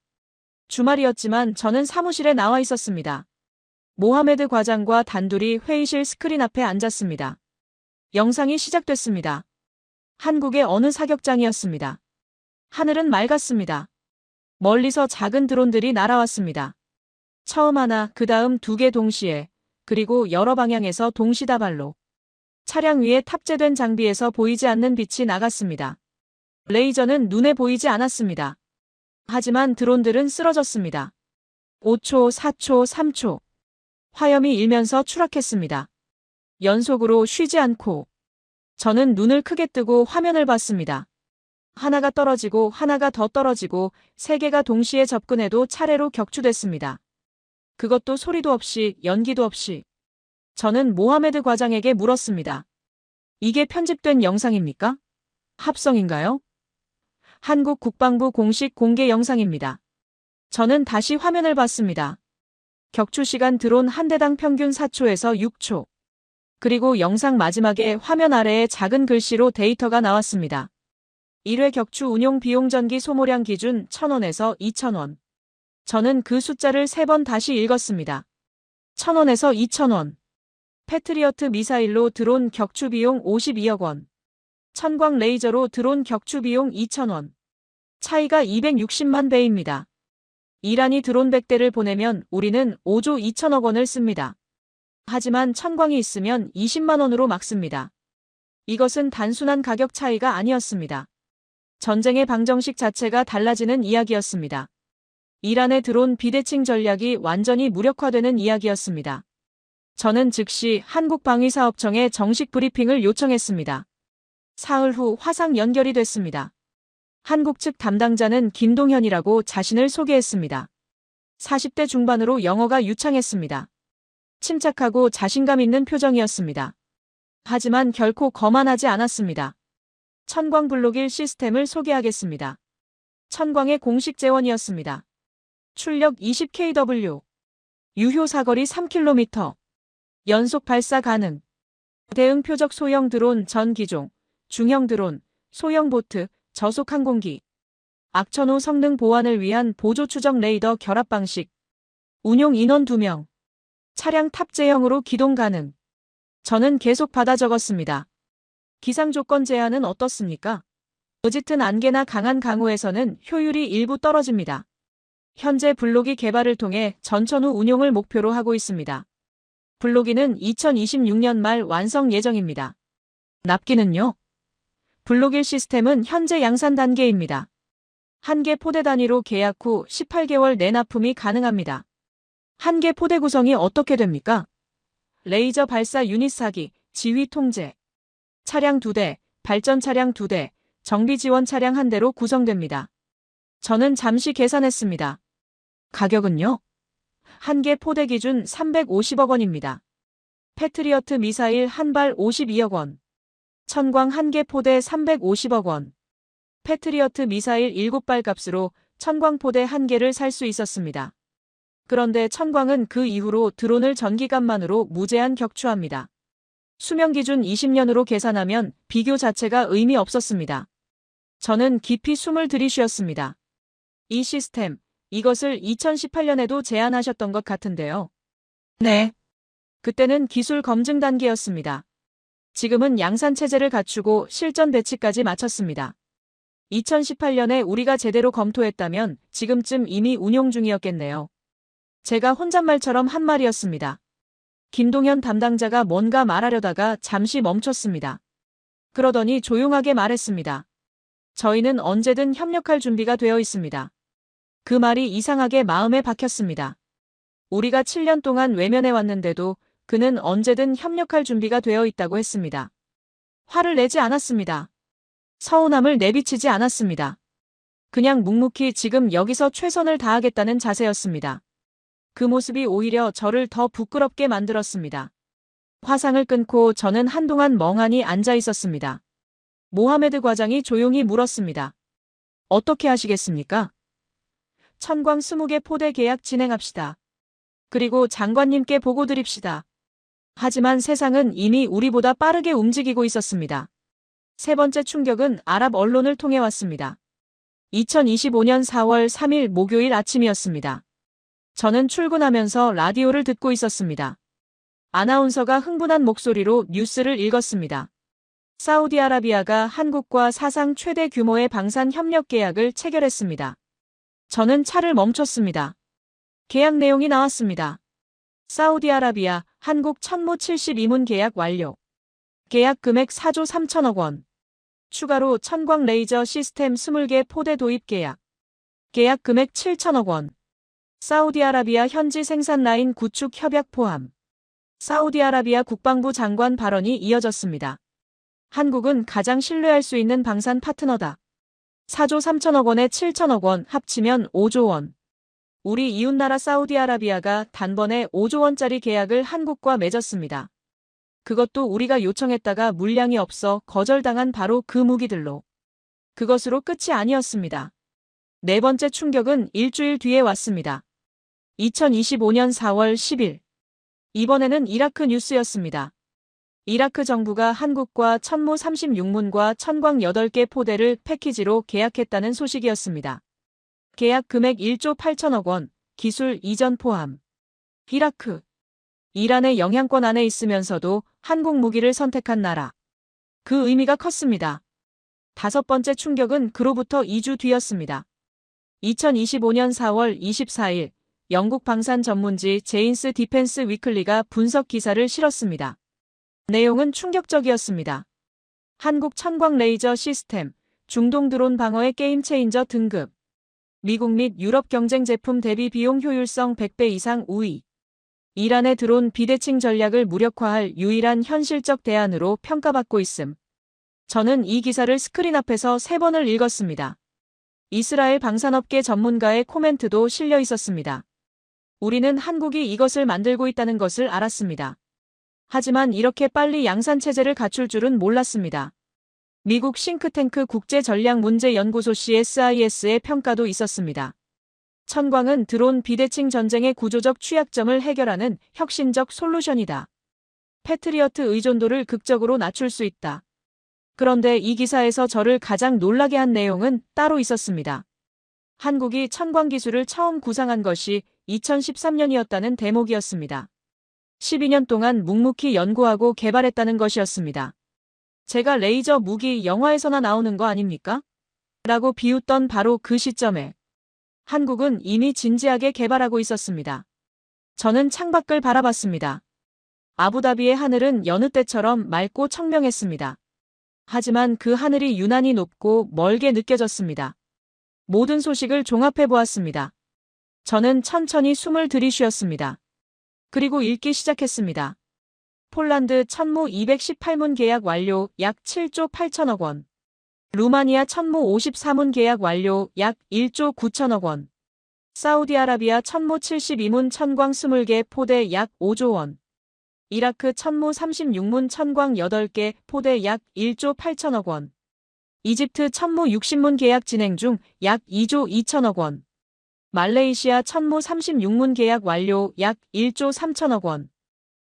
주말이었지만 저는 사무실에 나와 있었습니다. 모하메드 과장과 단둘이 회의실 스크린 앞에 앉았습니다. 영상이 시작됐습니다. 한국의 어느 사격장이었습니다. 하늘은 맑았습니다. 멀리서 작은 드론들이 날아왔습니다. 처음 하나, 그 다음 2개 동시에, 그리고 여러 방향에서 동시다발로. 차량 위에 탑재된 장비에서 보이지 않는 빛이 나갔습니다. 레이저는 눈에 보이지 않았습니다. 하지만 드론들은 쓰러졌습니다. 5초, 4초, 3초. 화염이 일면서 추락했습니다. 연속으로 쉬지 않고. 저는 눈을 크게 뜨고 화면을 봤습니다. 하나가 떨어지고 하나가 더 떨어지고 3개가 동시에 접근해도 차례로 격추됐습니다. 그것도 소리도 없이, 연기도 없이. 저는 모하메드 과장에게 물었습니다. 이게 편집된 영상입니까? 합성인가요? 한국 국방부 공식 공개 영상입니다. 저는 다시 화면을 봤습니다. 격추 시간 드론 한 대당 평균 4초에서 6초. 그리고 영상 마지막에 화면 아래에 작은 글씨로 데이터가 나왔습니다. 1회 격추 운용 비용 전기 소모량 기준 1,000원에서 2,000원. 저는 그 숫자를 3번 다시 읽었습니다. 1,000원에서 2,000원. 패트리어트 미사일로 드론 격추 비용 52억 원. 천광 레이저로 드론 격추 비용 2,000원. 차이가 260만 배입니다. 이란이 드론 100대를 보내면 우리는 5조 2천억 원을 씁니다. 하지만 천광이 있으면 20만 원으로 막습니다. 이것은 단순한 가격 차이가 아니었습니다. 전쟁의 방정식 자체가 달라지는 이야기였습니다. 이란의 드론 비대칭 전략이 완전히 무력화되는 이야기였습니다. 저는 즉시 한국방위사업청에 정식 브리핑을 요청했습니다. 사흘 후 화상 연결이 됐습니다. 한국 측 담당자는 김동현이라고 자신을 소개했습니다. 40대 중반으로 영어가 유창했습니다. 침착하고 자신감 있는 표정이었습니다. 하지만 결코 거만하지 않았습니다. 천광 블록1 시스템을 소개하겠습니다. 천광의 공식 재원이었습니다. 출력 20kW, 유효 사거리 3km, 연속 발사 가능, 대응 표적 소형 드론 전 기종, 중형 드론, 소형 보트, 저속 항공기, 악천후 성능 보완을 위한 보조 추적 레이더 결합 방식, 운용 인원 2명, 차량 탑재형으로 기동 가능. 저는 계속 받아 적었습니다. 기상 조건 제한은 어떻습니까? 짙은 안개나 강한 강우에서는 효율이 일부 떨어집니다. 현재 블록2 개발을 통해 전천후 운용을 목표로 하고 있습니다. 블록2는 2026년 말 완성 예정입니다. 납기는요? 블록1 시스템은 현재 양산 단계입니다. 한 개 포대 단위로 계약 후 18개월 내 납품이 가능합니다. 한 개 포대 구성이 어떻게 됩니까? 레이저 발사 유닛 사기, 지휘 통제. 차량 2대, 발전 차량 2대, 정비 지원 차량 1대로 구성됩니다. 저는 잠시 계산했습니다. 가격은요? 한 개 포대 기준 350억 원입니다. 패트리어트 미사일 한 발 52억 원. 천광 한 개 포대 350억 원. 패트리어트 미사일 7발 값으로 천광 포대 한 개를 살 수 있었습니다. 그런데 천광은 그 이후로 드론을 전기값만으로 무제한 격추합니다. 수명 기준 20년으로 계산하면 비교 자체가 의미 없었습니다. 저는 깊이 숨을 들이쉬었습니다. 이 시스템, 이것을 2018년에도 제안하셨던 것 같은데요. 네. 그때는 기술 검증 단계였습니다. 지금은 양산 체제를 갖추고 실전 배치까지 마쳤습니다. 2018년에 우리가 제대로 검토했다면 지금쯤 이미 운용 중이었겠네요. 제가 혼잣말처럼 한 말이었습니다. 김동현 담당자가 뭔가 말하려다가 잠시 멈췄습니다. 그러더니 조용하게 말했습니다. 저희는 언제든 협력할 준비가 되어 있습니다. 그 말이 이상하게 마음에 박혔습니다. 우리가 7년 동안 외면해 왔는데도 그는 언제든 협력할 준비가 되어 있다고 했습니다. 화를 내지 않았습니다. 서운함을 내비치지 않았습니다. 그냥 묵묵히 지금 여기서 최선을 다하겠다는 자세였습니다. 그 모습이 오히려 저를 더 부끄럽게 만들었습니다. 화상을 끊고 저는 한동안 멍하니 앉아 있었습니다. 모하메드 과장이 조용히 물었습니다. 어떻게 하시겠습니까? 천광 20개 포대 계약 진행합시다. 그리고 장관님께 보고 드립시다. 하지만 세상은 이미 우리보다 빠르게 움직이고 있었습니다. 세 번째 충격은 아랍 언론을 통해 왔습니다. 2025년 4월 3일 목요일 아침이었습니다. 저는 출근하면서 라디오를 듣고 있었습니다. 아나운서가 흥분한 목소리로 뉴스를 읽었습니다. 사우디아라비아가 한국과 사상 최대 규모의 방산 협력 계약을 체결했습니다. 저는 차를 멈췄습니다. 계약 내용이 나왔습니다. 사우디아라비아, 한국 천무 72문 계약 완료. 계약 금액 4조 3천억 원. 추가로 천광 레이저 시스템 20개 포대 도입 계약. 계약 금액 7천억 원. 사우디아라비아 현지 생산 라인 구축 협약 포함. 사우디아라비아 국방부 장관 발언이 이어졌습니다. 한국은 가장 신뢰할 수 있는 방산 파트너다. 4조 3천억 원에 7천억 원 합치면 5조 원. 우리 이웃나라 사우디아라비아가 단번에 5조 원짜리 계약을 한국과 맺었습니다. 그것도 우리가 요청했다가 물량이 없어 거절당한 바로 그 무기들로. 그것으로 끝이 아니었습니다. 네 번째 충격은 일주일 뒤에 왔습니다. 2025년 4월 10일. 이번에는 이라크 뉴스였습니다. 이라크 정부가 한국과 천무 36문과 천광 8개 포대를 패키지로 계약했다는 소식이었습니다. 계약 금액 1조 8천억 원, 기술 이전 포함. 이라크, 이란의 영향권 안에 있으면서도 한국 무기를 선택한 나라. 그 의미가 컸습니다. 다섯 번째 충격은 그로부터 2주 뒤였습니다. 2025년 4월 24일 영국 방산 전문지 제인스 디펜스 위클리가 분석 기사를 실었습니다. 내용은 충격적이었습니다. 한국 천광 레이저 시스템, 중동 드론 방어의 게임 체인저 등급. 미국 및 유럽 경쟁 제품 대비 비용 효율성 100배 이상 우위. 이란의 드론 비대칭 전략을 무력화할 유일한 현실적 대안으로 평가받고 있음. 저는 이 기사를 스크린 앞에서 3번을 읽었습니다. 이스라엘 방산업계 전문가의 코멘트도 실려 있었습니다. 우리는 한국이 이것을 만들고 있다는 것을 알았습니다. 하지만 이렇게 빨리 양산체제를 갖출 줄은 몰랐습니다. 미국 싱크탱크 국제전략문제연구소 CSIS의 평가도 있었습니다. 천광은 드론 비대칭 전쟁의 구조적 취약점을 해결하는 혁신적 솔루션이다. 패트리어트 의존도를 극적으로 낮출 수 있다. 그런데 이 기사에서 저를 가장 놀라게 한 내용은 따로 있었습니다. 한국이 천광 기술을 처음 구상한 것이 2013년이었다는 대목이었습니다. 12년 동안 묵묵히 연구하고 개발했다는 것이었습니다. 제가 레이저 무기 영화에서나 나오는 거 아닙니까? 라고 비웃던 바로 그 시점에 한국은 이미 진지하게 개발하고 있었습니다. 저는 창밖을 바라봤습니다. 아부다비의 하늘은 여느 때처럼 맑고 청명했습니다. 하지만 그 하늘이 유난히 높고 멀게 느껴졌습니다. 모든 소식을 종합해 보았습니다. 저는 천천히 숨을 들이쉬었습니다. 그리고 읽기 시작했습니다. 폴란드 천무 218문 계약 완료 약 7조 8천억 원. 루마니아 천무 54문 계약 완료 약 1조 9천억 원. 사우디아라비아 천무 72문 천광 20개 포대 약 5조 원. 이라크 천무 36문 천광 8개 포대 약 1조 8천억 원. 이집트 천무 60문 계약 진행 중 약 2조 2천억 원. 말레이시아 천무 36문 계약 완료 약 1조 3천억 원.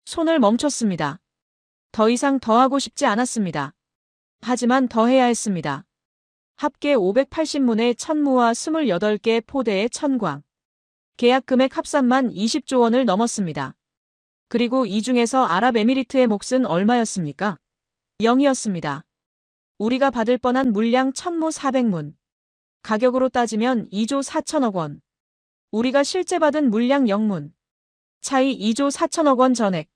손을 멈췄습니다. 더 이상 더 하고 싶지 않았습니다. 하지만 더 해야 했습니다. 합계 580문의 천무와 28개 포대의 천광. 계약 금액 합산만 20조 원을 넘었습니다. 그리고 이 중에서 아랍에미리트의 몫은 얼마였습니까? 0이었습니다. 우리가 받을 뻔한 물량 천무 400문. 가격으로 따지면 2조 4천억 원. 우리가 실제 받은 물량 0문. 차이 2조 4천억 원 전액.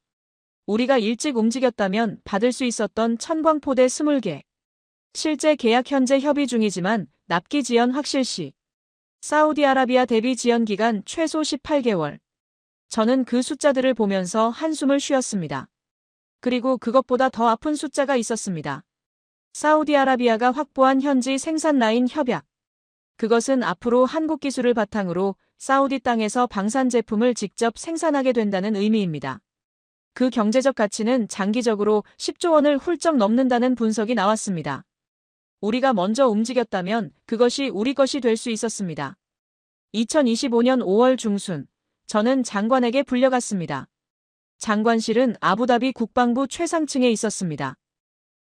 우리가 일찍 움직였다면 받을 수 있었던 천광포대 20개. 실제 계약 현재 협의 중이지만 납기 지연 확실 시. 사우디아라비아 대비 지연 기간 최소 18개월. 저는 그 숫자들을 보면서 한숨을 쉬었습니다. 그리고 그것보다 더 아픈 숫자가 있었습니다. 사우디아라비아가 확보한 현지 생산 라인 협약. 그것은 앞으로 한국 기술을 바탕으로 사우디 땅에서 방산 제품을 직접 생산하게 된다는 의미입니다. 그 경제적 가치는 장기적으로 10조 원을 훌쩍 넘는다는 분석이 나왔습니다. 우리가 먼저 움직였다면 그것이 우리 것이 될 수 있었습니다. 2025년 5월 중순, 저는 장관에게 불려갔습니다. 장관실은 아부다비 국방부 최상층에 있었습니다.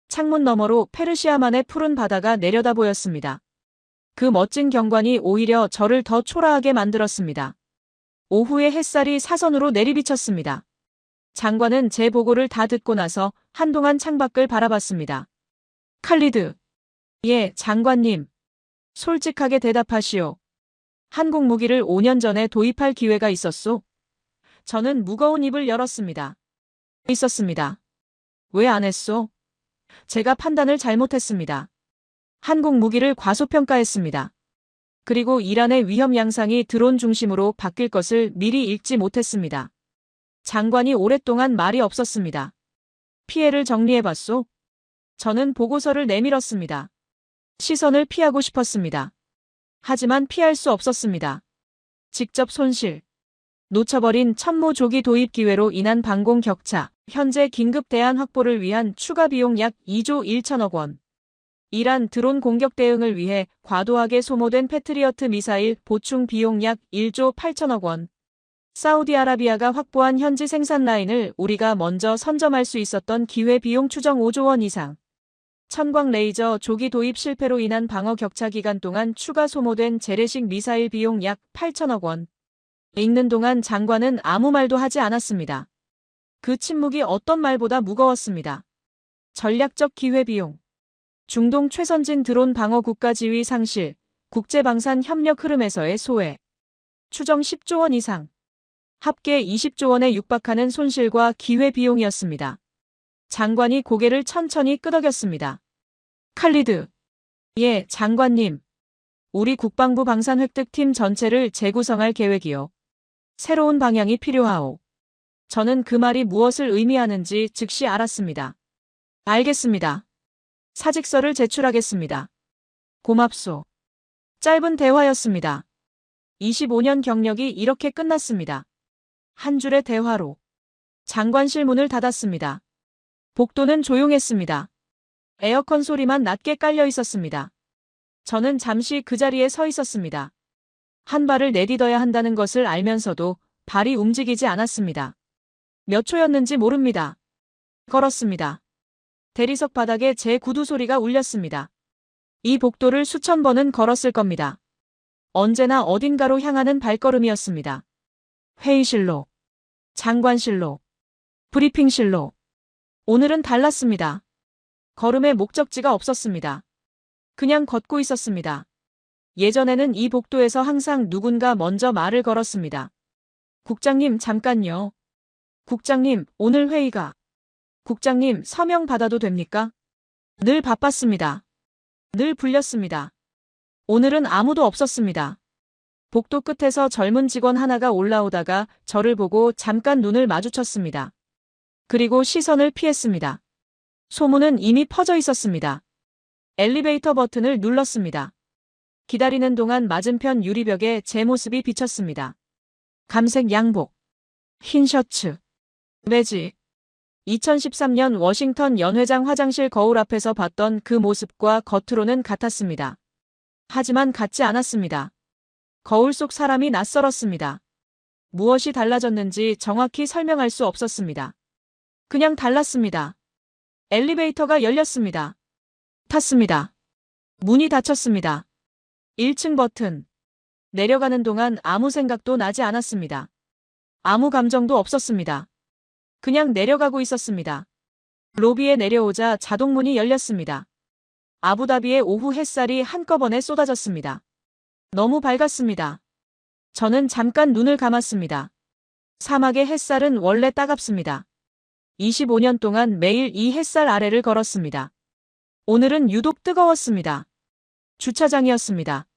창문 너머로 페르시아만의 푸른 바다가 내려다 보였습니다. 그 멋진 경관이 오히려 저를 더 초라하게 만들었습니다. 오후에 햇살이 사선으로 내리비쳤습니다. 장관은 제 보고를 다 듣고 나서 한동안 창밖을 바라봤습니다. 칼리드. 예, 장관님. 솔직하게 대답하시오. 한국 무기를 5년 전에 도입할 기회가 있었소? 저는 무거운 입을 열었습니다. 있었습니다. 왜 안 했소? 제가 판단을 잘못했습니다. 한국 무기를 과소평가했습니다. 그리고 이란의 위험 양상이 드론 중심으로 바뀔 것을 미리 읽지 못했습니다. 장관이 오랫동안 말이 없었습니다. 피해를 정리해봤소? 저는 보고서를 내밀었습니다. 시선을 피하고 싶었습니다. 하지만 피할 수 없었습니다. 직접 손실. 놓쳐버린 천무 조기 도입 기회로 인한 방공 격차, 현재 긴급 대안 확보를 위한 추가 비용 약 2조 1천억 원. 이란 드론 공격 대응을 위해 과도하게 소모된 패트리어트 미사일 보충 비용 약 1조 8천억 원. 사우디아라비아가 확보한 현지 생산 라인을 우리가 먼저 선점할 수 있었던 기회 비용 추정 5조 원 이상. 천광 레이저 조기 도입 실패로 인한 방어 격차 기간 동안 추가 소모된 재래식 미사일 비용 약 8천억 원. 읽는 동안 장관은 아무 말도 하지 않았습니다. 그 침묵이 어떤 말보다 무거웠습니다. 전략적 기회비용. 중동 최선진 드론 방어 국가지휘 상실, 국제방산 협력 흐름에서의 소외. 추정 10조 원 이상. 합계 20조 원에 육박하는 손실과 기회비용이었습니다. 장관이 고개를 천천히 끄덕였습니다. 칼리드. 예, 장관님. 우리 국방부 방산 획득팀 전체를 재구성할 계획이요. 새로운 방향이 필요하오. 저는 그 말이 무엇을 의미하는지 즉시 알았습니다. 알겠습니다. 사직서를 제출하겠습니다. 고맙소. 짧은 대화였습니다. 25년 경력이 이렇게 끝났습니다. 한 줄의 대화로. 장관실 문을 닫았습니다. 복도는 조용했습니다. 에어컨 소리만 낮게 깔려 있었습니다. 저는 잠시 그 자리에 서 있었습니다. 한 발을 내딛어야 한다는 것을 알면서도 발이 움직이지 않았습니다. 몇 초였는지 모릅니다. 걸었습니다. 대리석 바닥에 제 구두 소리가 울렸습니다. 이 복도를 수천 번은 걸었을 겁니다. 언제나 어딘가로 향하는 발걸음이었습니다. 회의실로, 장관실로, 브리핑실로. 오늘은 달랐습니다. 걸음에 목적지가 없었습니다. 그냥 걷고 있었습니다. 예전에는 이 복도에서 항상 누군가 먼저 말을 걸었습니다. 국장님, 잠깐요. 국장님, 오늘 회의가. 국장님, 서명 받아도 됩니까? 늘 바빴습니다. 늘 불렸습니다. 오늘은 아무도 없었습니다. 복도 끝에서 젊은 직원 하나가 올라오다가 저를 보고 잠깐 눈을 마주쳤습니다. 그리고 시선을 피했습니다. 소문은 이미 퍼져 있었습니다. 엘리베이터 버튼을 눌렀습니다. 기다리는 동안 맞은편 유리벽에 제 모습이 비쳤습니다. 감색 양복, 흰 셔츠, 매직. 2013년 워싱턴 연회장 화장실 거울 앞에서 봤던 그 모습과 겉으로는 같았습니다. 하지만 같지 않았습니다. 거울 속 사람이 낯설었습니다. 무엇이 달라졌는지 정확히 설명할 수 없었습니다. 그냥 달랐습니다. 엘리베이터가 열렸습니다. 탔습니다. 문이 닫혔습니다. 1층 버튼. 내려가는 동안 아무 생각도 나지 않았습니다. 아무 감정도 없었습니다. 그냥 내려가고 있었습니다. 로비에 내려오자 자동문이 열렸습니다. 아부다비의 오후 햇살이 한꺼번에 쏟아졌습니다. 너무 밝았습니다. 저는 잠깐 눈을 감았습니다. 사막의 햇살은 원래 따갑습니다. 25년 동안 매일 이 햇살 아래를 걸었습니다. 오늘은 유독 뜨거웠습니다. 주차장이었습니다.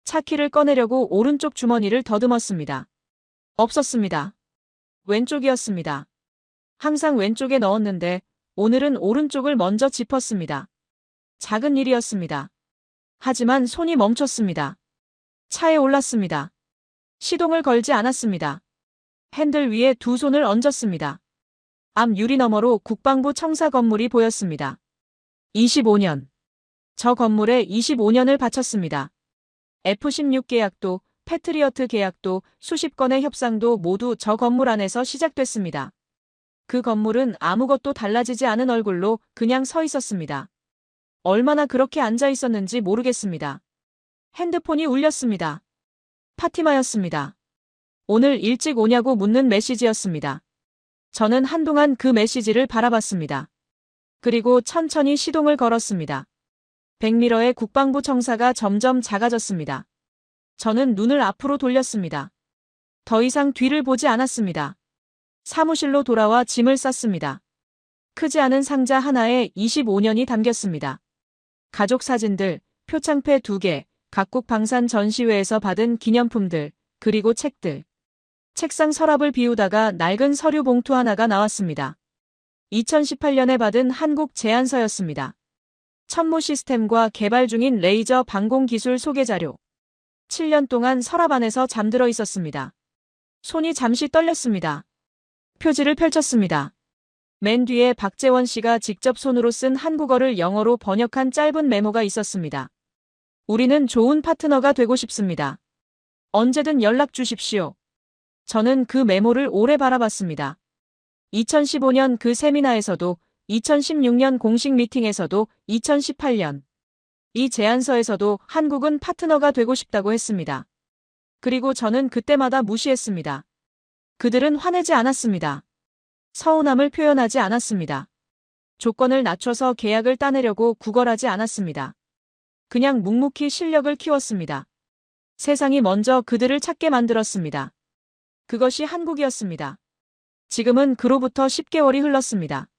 차 키를 꺼내려고 오른쪽 주머니를 더듬었습니다. 없었습니다. 왼쪽이었습니다. 항상 왼쪽에 넣었는데 오늘은 오른쪽을 먼저 짚었습니다. 작은 일이었습니다. 하지만 손이 멈췄습니다. 차에 올랐습니다. 시동을 걸지 않았습니다. 핸들 위에 두 손을 얹었습니다. 앞 유리 너머로 국방부 청사 건물이 보였습니다. 25년. 저 건물에 25년을 바쳤습니다. F-16 계약도, 패트리어트 계약도, 수십 건의 협상도 모두 저 건물 안에서 시작됐습니다. 그 건물은 아무것도 달라지지 않은 얼굴로 그냥 서 있었습니다. 얼마나 그렇게 앉아 있었는지 모르겠습니다. 핸드폰이 울렸습니다. 파티마였습니다. 오늘 일찍 오냐고 묻는 메시지였습니다. 저는 한동안 그 메시지를 바라봤습니다. 그리고 천천히 시동을 걸었습니다. 백미러의 국방부 청사가 점점 작아졌습니다. 저는 눈을 앞으로 돌렸습니다. 더 이상 뒤를 보지 않았습니다. 사무실로 돌아와 짐을 쌌습니다. 크지 않은 상자 하나에 25년이 담겼습니다. 가족 사진들, 표창패 2개, 각국 방산 전시회에서 받은 기념품들, 그리고 책들. 책상 서랍을 비우다가 낡은 서류 봉투 하나가 나왔습니다. 2018년에 받은 한국 제안서였습니다. 천무 시스템과 개발 중인 레이저 방공 기술 소개 자료. 7년 동안 서랍 안에서 잠들어 있었습니다. 손이 잠시 떨렸습니다. 표지를 펼쳤습니다. 맨 뒤에 박재원 씨가 직접 손으로 쓴 한국어를 영어로 번역한 짧은 메모가 있었습니다. 우리는 좋은 파트너가 되고 싶습니다. 언제든 연락 주십시오. 저는 그 메모를 오래 바라봤습니다. 2015년 그 세미나에서도, 2016년 공식 미팅에서도, 2018년 이 제안서에서도 한국은 파트너가 되고 싶다고 했습니다. 그리고 저는 그때마다 무시했습니다. 그들은 화내지 않았습니다. 서운함을 표현하지 않았습니다. 조건을 낮춰서 계약을 따내려고 구걸하지 않았습니다. 그냥 묵묵히 실력을 키웠습니다. 세상이 먼저 그들을 찾게 만들었습니다. 그것이 한국이었습니다. 지금은 그로부터 10개월이 흘렀습니다.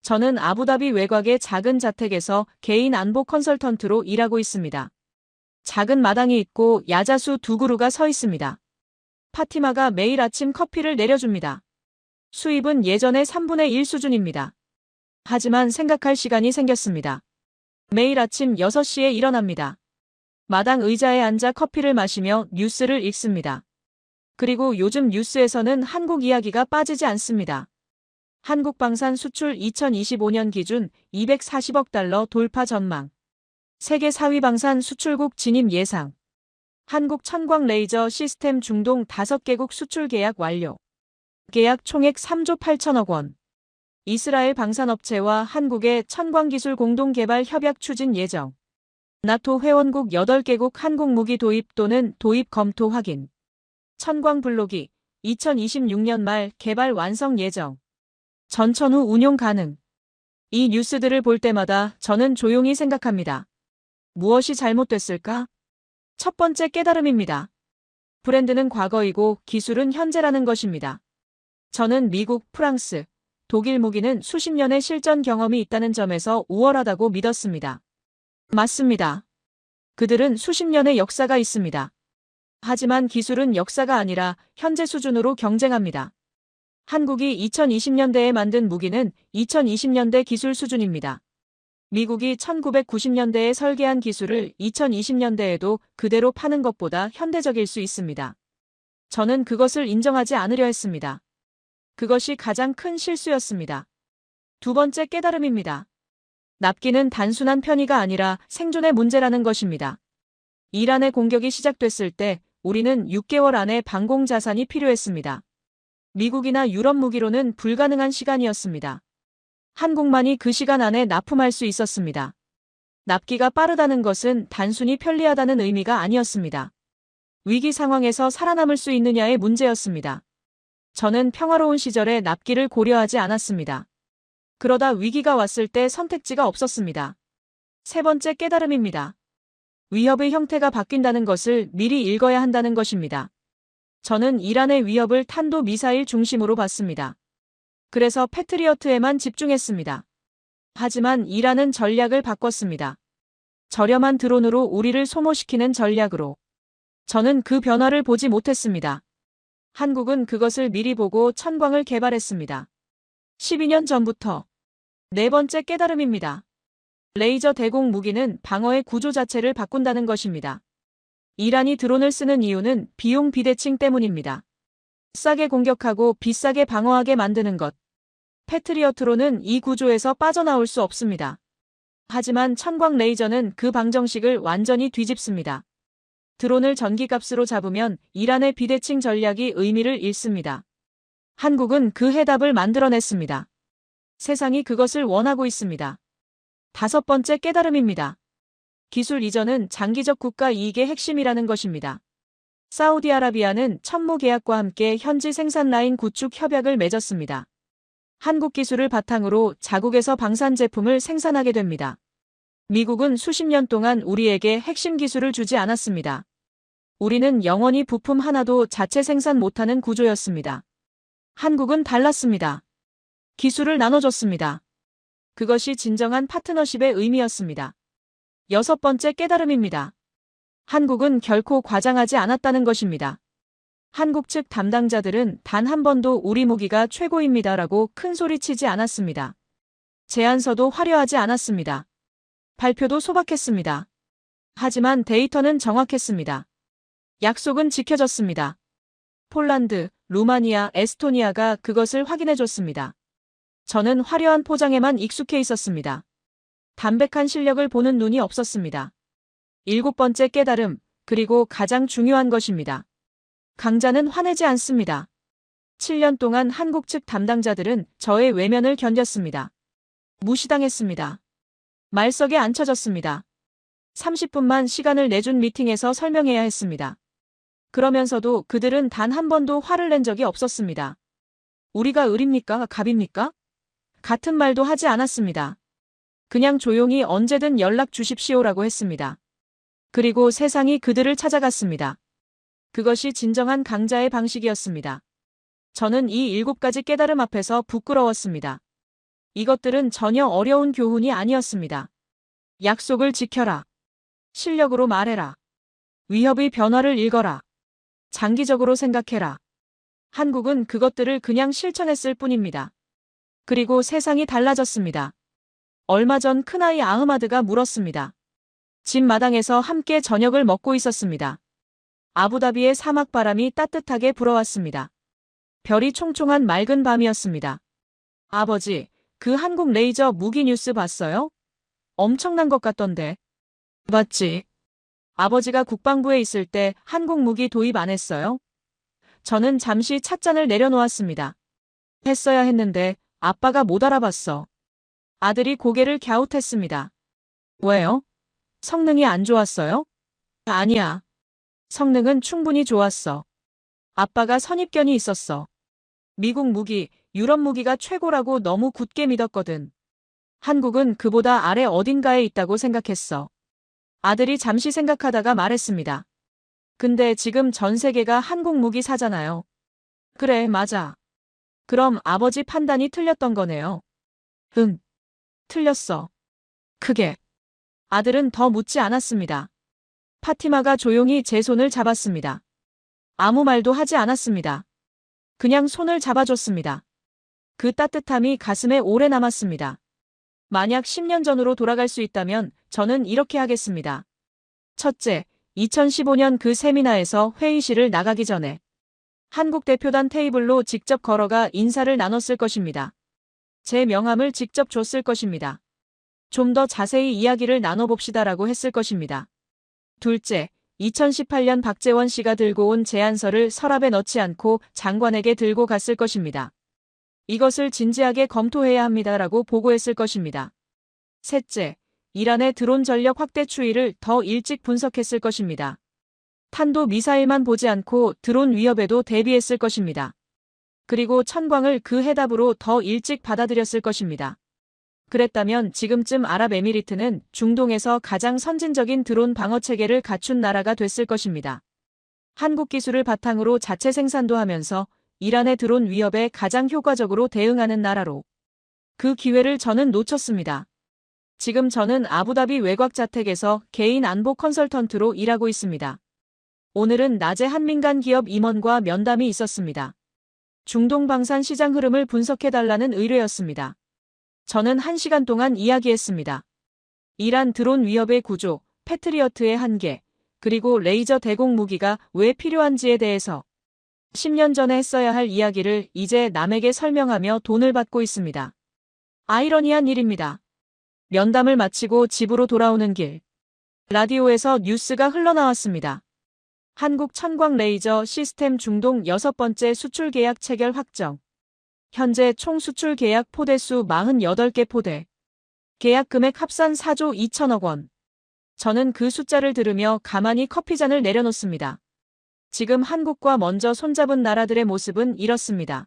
저는 아부다비 외곽의 작은 자택에서 개인 안보 컨설턴트로 일하고 있습니다. 작은 마당이 있고 야자수 2그루가 서 있습니다. 파티마가 매일 아침 커피를 내려줍니다. 수입은 예전의 3분의 1 수준입니다. 하지만 생각할 시간이 생겼습니다. 매일 아침 6시에 일어납니다. 마당 의자에 앉아 커피를 마시며 뉴스를 읽습니다. 그리고 요즘 뉴스에서는 한국 이야기가 빠지지 않습니다. 한국 방산 수출 2025년 기준 240억 달러 돌파 전망. 세계 4위 방산 수출국 진입 예상. 한국 천광 레이저 시스템 중동 5개국 수출 계약 완료. 계약 총액 3조 8천억 원. 이스라엘 방산업체와 한국의 천광기술 공동개발 협약 추진 예정. 나토 회원국 8개국 한국 무기 도입 또는 도입 검토 확인. 천광 블록이 2026년 말 개발 완성 예정. 전천 후 운용 가능. 이 뉴스들을 볼 때마다 저는 조용히 생각합니다. 무엇이 잘못됐을까? 첫 번째 깨달음입니다. 브랜드는 과거이고 기술은 현재라는 것입니다. 저는 미국, 프랑스, 독일 무기는 수십 년의 실전 경험이 있다는 점에서 우월하다고 믿었습니다. 맞습니다. 그들은 수십 년의 역사가 있습니다. 하지만 기술은 역사가 아니라 현재 수준으로 경쟁합니다. 한국이 2020년대에 만든 무기는 2020년대 기술 수준입니다. 미국이 1990년대에 설계한 기술을 2020년대에도 그대로 파는 것보다 현대적일 수 있습니다. 저는 그것을 인정하지 않으려 했습니다. 그것이 가장 큰 실수였습니다. 두 번째 깨달음입니다. 납기는 단순한 편의가 아니라 생존의 문제라는 것입니다. 이란의 공격이 시작됐을 때 우리는 6개월 안에 방공 자산이 필요했습니다. 미국이나 유럽 무기로는 불가능한 시간이었습니다. 한국만이 그 시간 안에 납품할 수 있었습니다. 납기가 빠르다는 것은 단순히 편리하다는 의미가 아니었습니다. 위기 상황에서 살아남을 수 있느냐의 문제였습니다. 저는 평화로운 시절에 납기를 고려하지 않았습니다. 그러다 위기가 왔을 때 선택지가 없었습니다. 세 번째 깨달음입니다. 위협의 형태가 바뀐다는 것을 미리 읽어야 한다는 것입니다. 저는 이란의 위협을 탄도 미사일 중심으로 봤습니다. 그래서 패트리어트에만 집중했습니다. 하지만 이란은 전략을 바꿨습니다. 저렴한 드론으로 우리를 소모시키는 전략으로. 저는 그 변화를 보지 못했습니다. 한국은 그것을 미리 보고 천광을 개발했습니다. 12년 전부터. 네 번째 깨달음입니다. 레이저 대공 무기는 방어의 구조 자체를 바꾼다는 것입니다. 이란이 드론을 쓰는 이유는 비용 비대칭 때문입니다. 싸게 공격하고 비싸게 방어하게 만드는 것. 패트리어트로는 이 구조에서 빠져나올 수 없습니다. 하지만 천광 레이저는 그 방정식을 완전히 뒤집습니다. 드론을 전기값으로 잡으면 이란의 비대칭 전략이 의미를 잃습니다. 한국은 그 해답을 만들어냈습니다. 세상이 그것을 원하고 있습니다. 다섯 번째 깨달음입니다. 기술 이전은 장기적 국가 이익의 핵심이라는 것입니다. 사우디아라비아는 천무 계약과 함께 현지 생산 라인 구축 협약을 맺었습니다. 한국 기술을 바탕으로 자국에서 방산 제품을 생산하게 됩니다. 미국은 수십 년 동안 우리에게 핵심 기술을 주지 않았습니다. 우리는 영원히 부품 하나도 자체 생산 못하는 구조였습니다. 한국은 달랐습니다. 기술을 나눠줬습니다. 그것이 진정한 파트너십의 의미였습니다. 여섯 번째 깨달음입니다. 한국은 결코 과장하지 않았다는 것입니다. 한국 측 담당자들은 단 한 번도 우리 무기가 최고입니다라고 큰 소리치지 않았습니다. 제안서도 화려하지 않았습니다. 발표도 소박했습니다. 하지만 데이터는 정확했습니다. 약속은 지켜졌습니다. 폴란드, 루마니아, 에스토니아가 그것을 확인해줬습니다. 저는 화려한 포장에만 익숙해 있었습니다. 담백한 실력을 보는 눈이 없었습니다. 일곱 번째 깨달음, 그리고 가장 중요한 것입니다. 강자는 화내지 않습니다. 7년 동안 한국 측 담당자들은 저의 외면을 견뎠습니다. 무시당했습니다. 말석에 앉혀졌습니다. 30분만 시간을 내준 미팅에서 설명해야 했습니다. 그러면서도 그들은 단 한 번도 화를 낸 적이 없었습니다. 우리가 을입니까? 갑입니까? 같은 말도 하지 않았습니다. 그냥 조용히 언제든 연락 주십시오라고 했습니다. 그리고 세상이 그들을 찾아갔습니다. 그것이 진정한 강자의 방식이었습니다. 저는 이 7가지 깨달음 앞에서 부끄러웠습니다. 이것들은 전혀 어려운 교훈이 아니었습니다. 약속을 지켜라. 실력으로 말해라. 위협의 변화를 읽어라. 장기적으로 생각해라. 한국은 그것들을 그냥 실천했을 뿐입니다. 그리고 세상이 달라졌습니다. 얼마 전 큰아이 아흐마드가 물었습니다. 집 마당에서 함께 저녁을 먹고 있었습니다. 아부다비의 사막바람이 따뜻하게 불어왔습니다. 별이 총총한 맑은 밤이었습니다. 아버지, 그 한국 레이저 무기 뉴스 봤어요? 엄청난 것 같던데. 봤지. 아버지가 국방부에 있을 때 한국 무기 도입 안 했어요? 저는 잠시 찻잔을 내려놓았습니다. 했어야 했는데 아빠가 못 알아봤어. 아들이 고개를 갸웃했습니다. 왜요? 성능이 안 좋았어요? 아니야. 성능은 충분히 좋았어. 아빠가 선입견이 있었어. 미국 무기, 유럽 무기가 최고라고 너무 굳게 믿었거든. 한국은 그보다 아래 어딘가에 있다고 생각했어. 아들이 잠시 생각하다가 말했습니다. 근데 지금 전 세계가 한국 무기 사잖아요. 그래, 맞아. 그럼 아버지 판단이 틀렸던 거네요. 응. 틀렸어. 크게. 아들은 더 묻지 않았습니다. 파티마가 조용히 제 손을 잡았습니다. 아무 말도 하지 않았습니다. 그냥 손을 잡아줬습니다. 그 따뜻함이 가슴에 오래 남았습니다. 만약 10년 전으로 돌아갈 수 있다면 저는 이렇게 하겠습니다. 첫째, 2015년 그 세미나에서 회의실을 나가기 전에 한국 대표단 테이블로 직접 걸어가 인사를 나눴을 것입니다. 제 명함을 직접 줬을 것입니다. 좀 더 자세히 이야기를 나눠봅시다라고 했을 것입니다. 둘째, 2018년 박재원 씨가 들고 온 제안서를 서랍에 넣지 않고 장관에게 들고 갔을 것입니다. 이것을 진지하게 검토해야 합니다라고 보고했을 것입니다. 셋째, 이란의 드론 전력 확대 추이를 더 일찍 분석했을 것입니다. 탄도 미사일만 보지 않고 드론 위협에도 대비했을 것입니다. 그리고 천광을 그 해답으로 더 일찍 받아들였을 것입니다. 그랬다면 지금쯤 아랍에미리트는 중동에서 가장 선진적인 드론 방어 체계를 갖춘 나라가 됐을 것입니다. 한국 기술을 바탕으로 자체 생산도 하면서 이란의 드론 위협에 가장 효과적으로 대응하는 나라로. 그 기회를 저는 놓쳤습니다. 지금 저는 아부다비 외곽 자택에서 개인 안보 컨설턴트로 일하고 있습니다. 오늘은 낮에 한 민간 기업 임원과 면담이 있었습니다. 중동 방산 시장 흐름을 분석해달라는 의뢰였습니다. 저는 1시간 동안 이야기했습니다. 이란 드론 위협의 구조, 패트리어트의 한계, 그리고 레이저 대공 무기가 왜 필요한지에 대해서 10년 전에 했어야 할 이야기를 이제 남에게 설명하며 돈을 받고 있습니다. 아이러니한 일입니다. 면담을 마치고 집으로 돌아오는 길. 라디오에서 뉴스가 흘러나왔습니다. 한국 천광 레이저 시스템 중동 6번째 수출 계약 체결 확정. 현재 총 수출 계약 포대수 48개 포대. 계약 금액 합산 4조 2천억 원. 저는 그 숫자를 들으며 가만히 커피잔을 내려놓습니다. 지금 한국과 먼저 손잡은 나라들의 모습은 이렇습니다.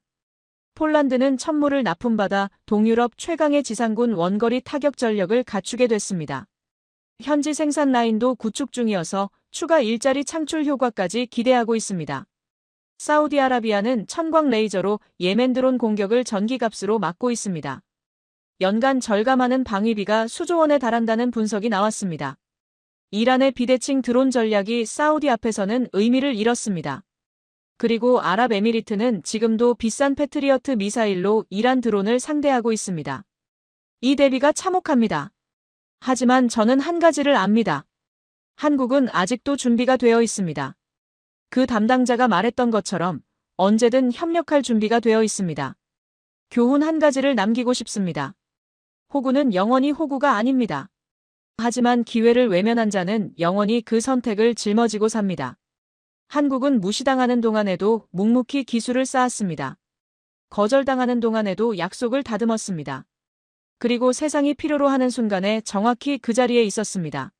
폴란드는 천무를 납품받아 동유럽 최강의 지상군 원거리 타격 전력을 갖추게 됐습니다. 현지 생산 라인도 구축 중이어서 추가 일자리 창출 효과까지 기대하고 있습니다. 사우디아라비아는 천광 레이저로 예멘 드론 공격을 전기값으로 막고 있습니다. 연간 절감하는 방위비가 수조 원에 달한다는 분석이 나왔습니다. 이란의 비대칭 드론 전략이 사우디 앞에서는 의미를 잃었습니다. 그리고 아랍에미리트는 지금도 비싼 패트리어트 미사일로 이란 드론을 상대하고 있습니다. 이 대비가 참혹합니다. 하지만 저는 한 가지를 압니다. 한국은 아직도 준비가 되어 있습니다. 그 담당자가 말했던 것처럼 언제든 협력할 준비가 되어 있습니다. 교훈 한 가지를 남기고 싶습니다. 호구는 영원히 호구가 아닙니다. 하지만 기회를 외면한 자는 영원히 그 선택을 짊어지고 삽니다. 한국은 무시당하는 동안에도 묵묵히 기술을 쌓았습니다. 거절당하는 동안에도 약속을 다듬었습니다. 그리고 세상이 필요로 하는 순간에 정확히 그 자리에 있었습니다.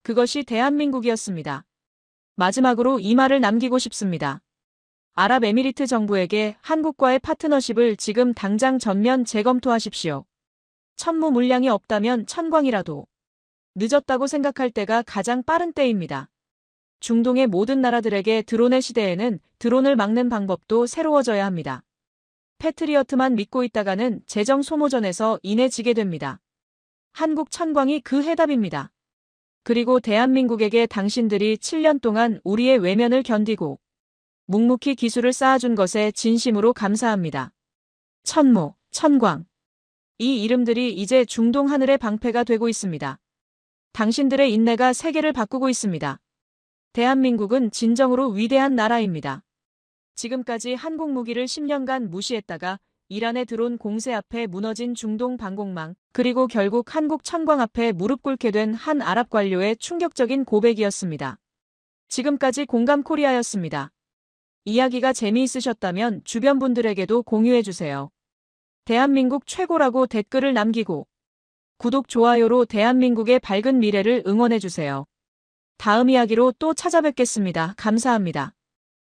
그것이 대한민국이었습니다. 마지막으로 이 말을 남기고 싶습니다. 아랍에미리트 정부에게 한국과의 파트너십을 지금 당장 전면 재검토하십시오. 천무 물량이 없다면 천광이라도. 늦었다고 생각할 때가 가장 빠른 때입니다. 중동의 모든 나라들에게 드론의 시대에는 드론을 막는 방법도 새로워져야 합니다. 패트리어트만 믿고 있다가는 재정 소모전에서 인해 지게 됩니다. 한국 천광이 그 해답입니다. 그리고 대한민국에게 당신들이 7년 동안 우리의 외면을 견디고 묵묵히 기술을 쌓아준 것에 진심으로 감사합니다. 천모, 천광. 이 이름들이 이제 중동 하늘의 방패가 되고 있습니다. 당신들의 인내가 세계를 바꾸고 있습니다. 대한민국은 진정으로 위대한 나라입니다. 지금까지 한국 무기를 10년간 무시했다가 이란의 드론 공세 앞에 무너진 중동 방공망, 그리고 결국 한국 천광 앞에 무릎 꿇게 된 한 아랍 관료의 충격적인 고백이었습니다. 지금까지 공감 코리아였습니다. 이야기가 재미있으셨다면 주변 분들에게도 공유해주세요. 대한민국 최고라고 댓글을 남기고 구독, 좋아요로 대한민국의 밝은 미래를 응원해주세요. 다음 이야기로 또 찾아뵙겠습니다. 감사합니다.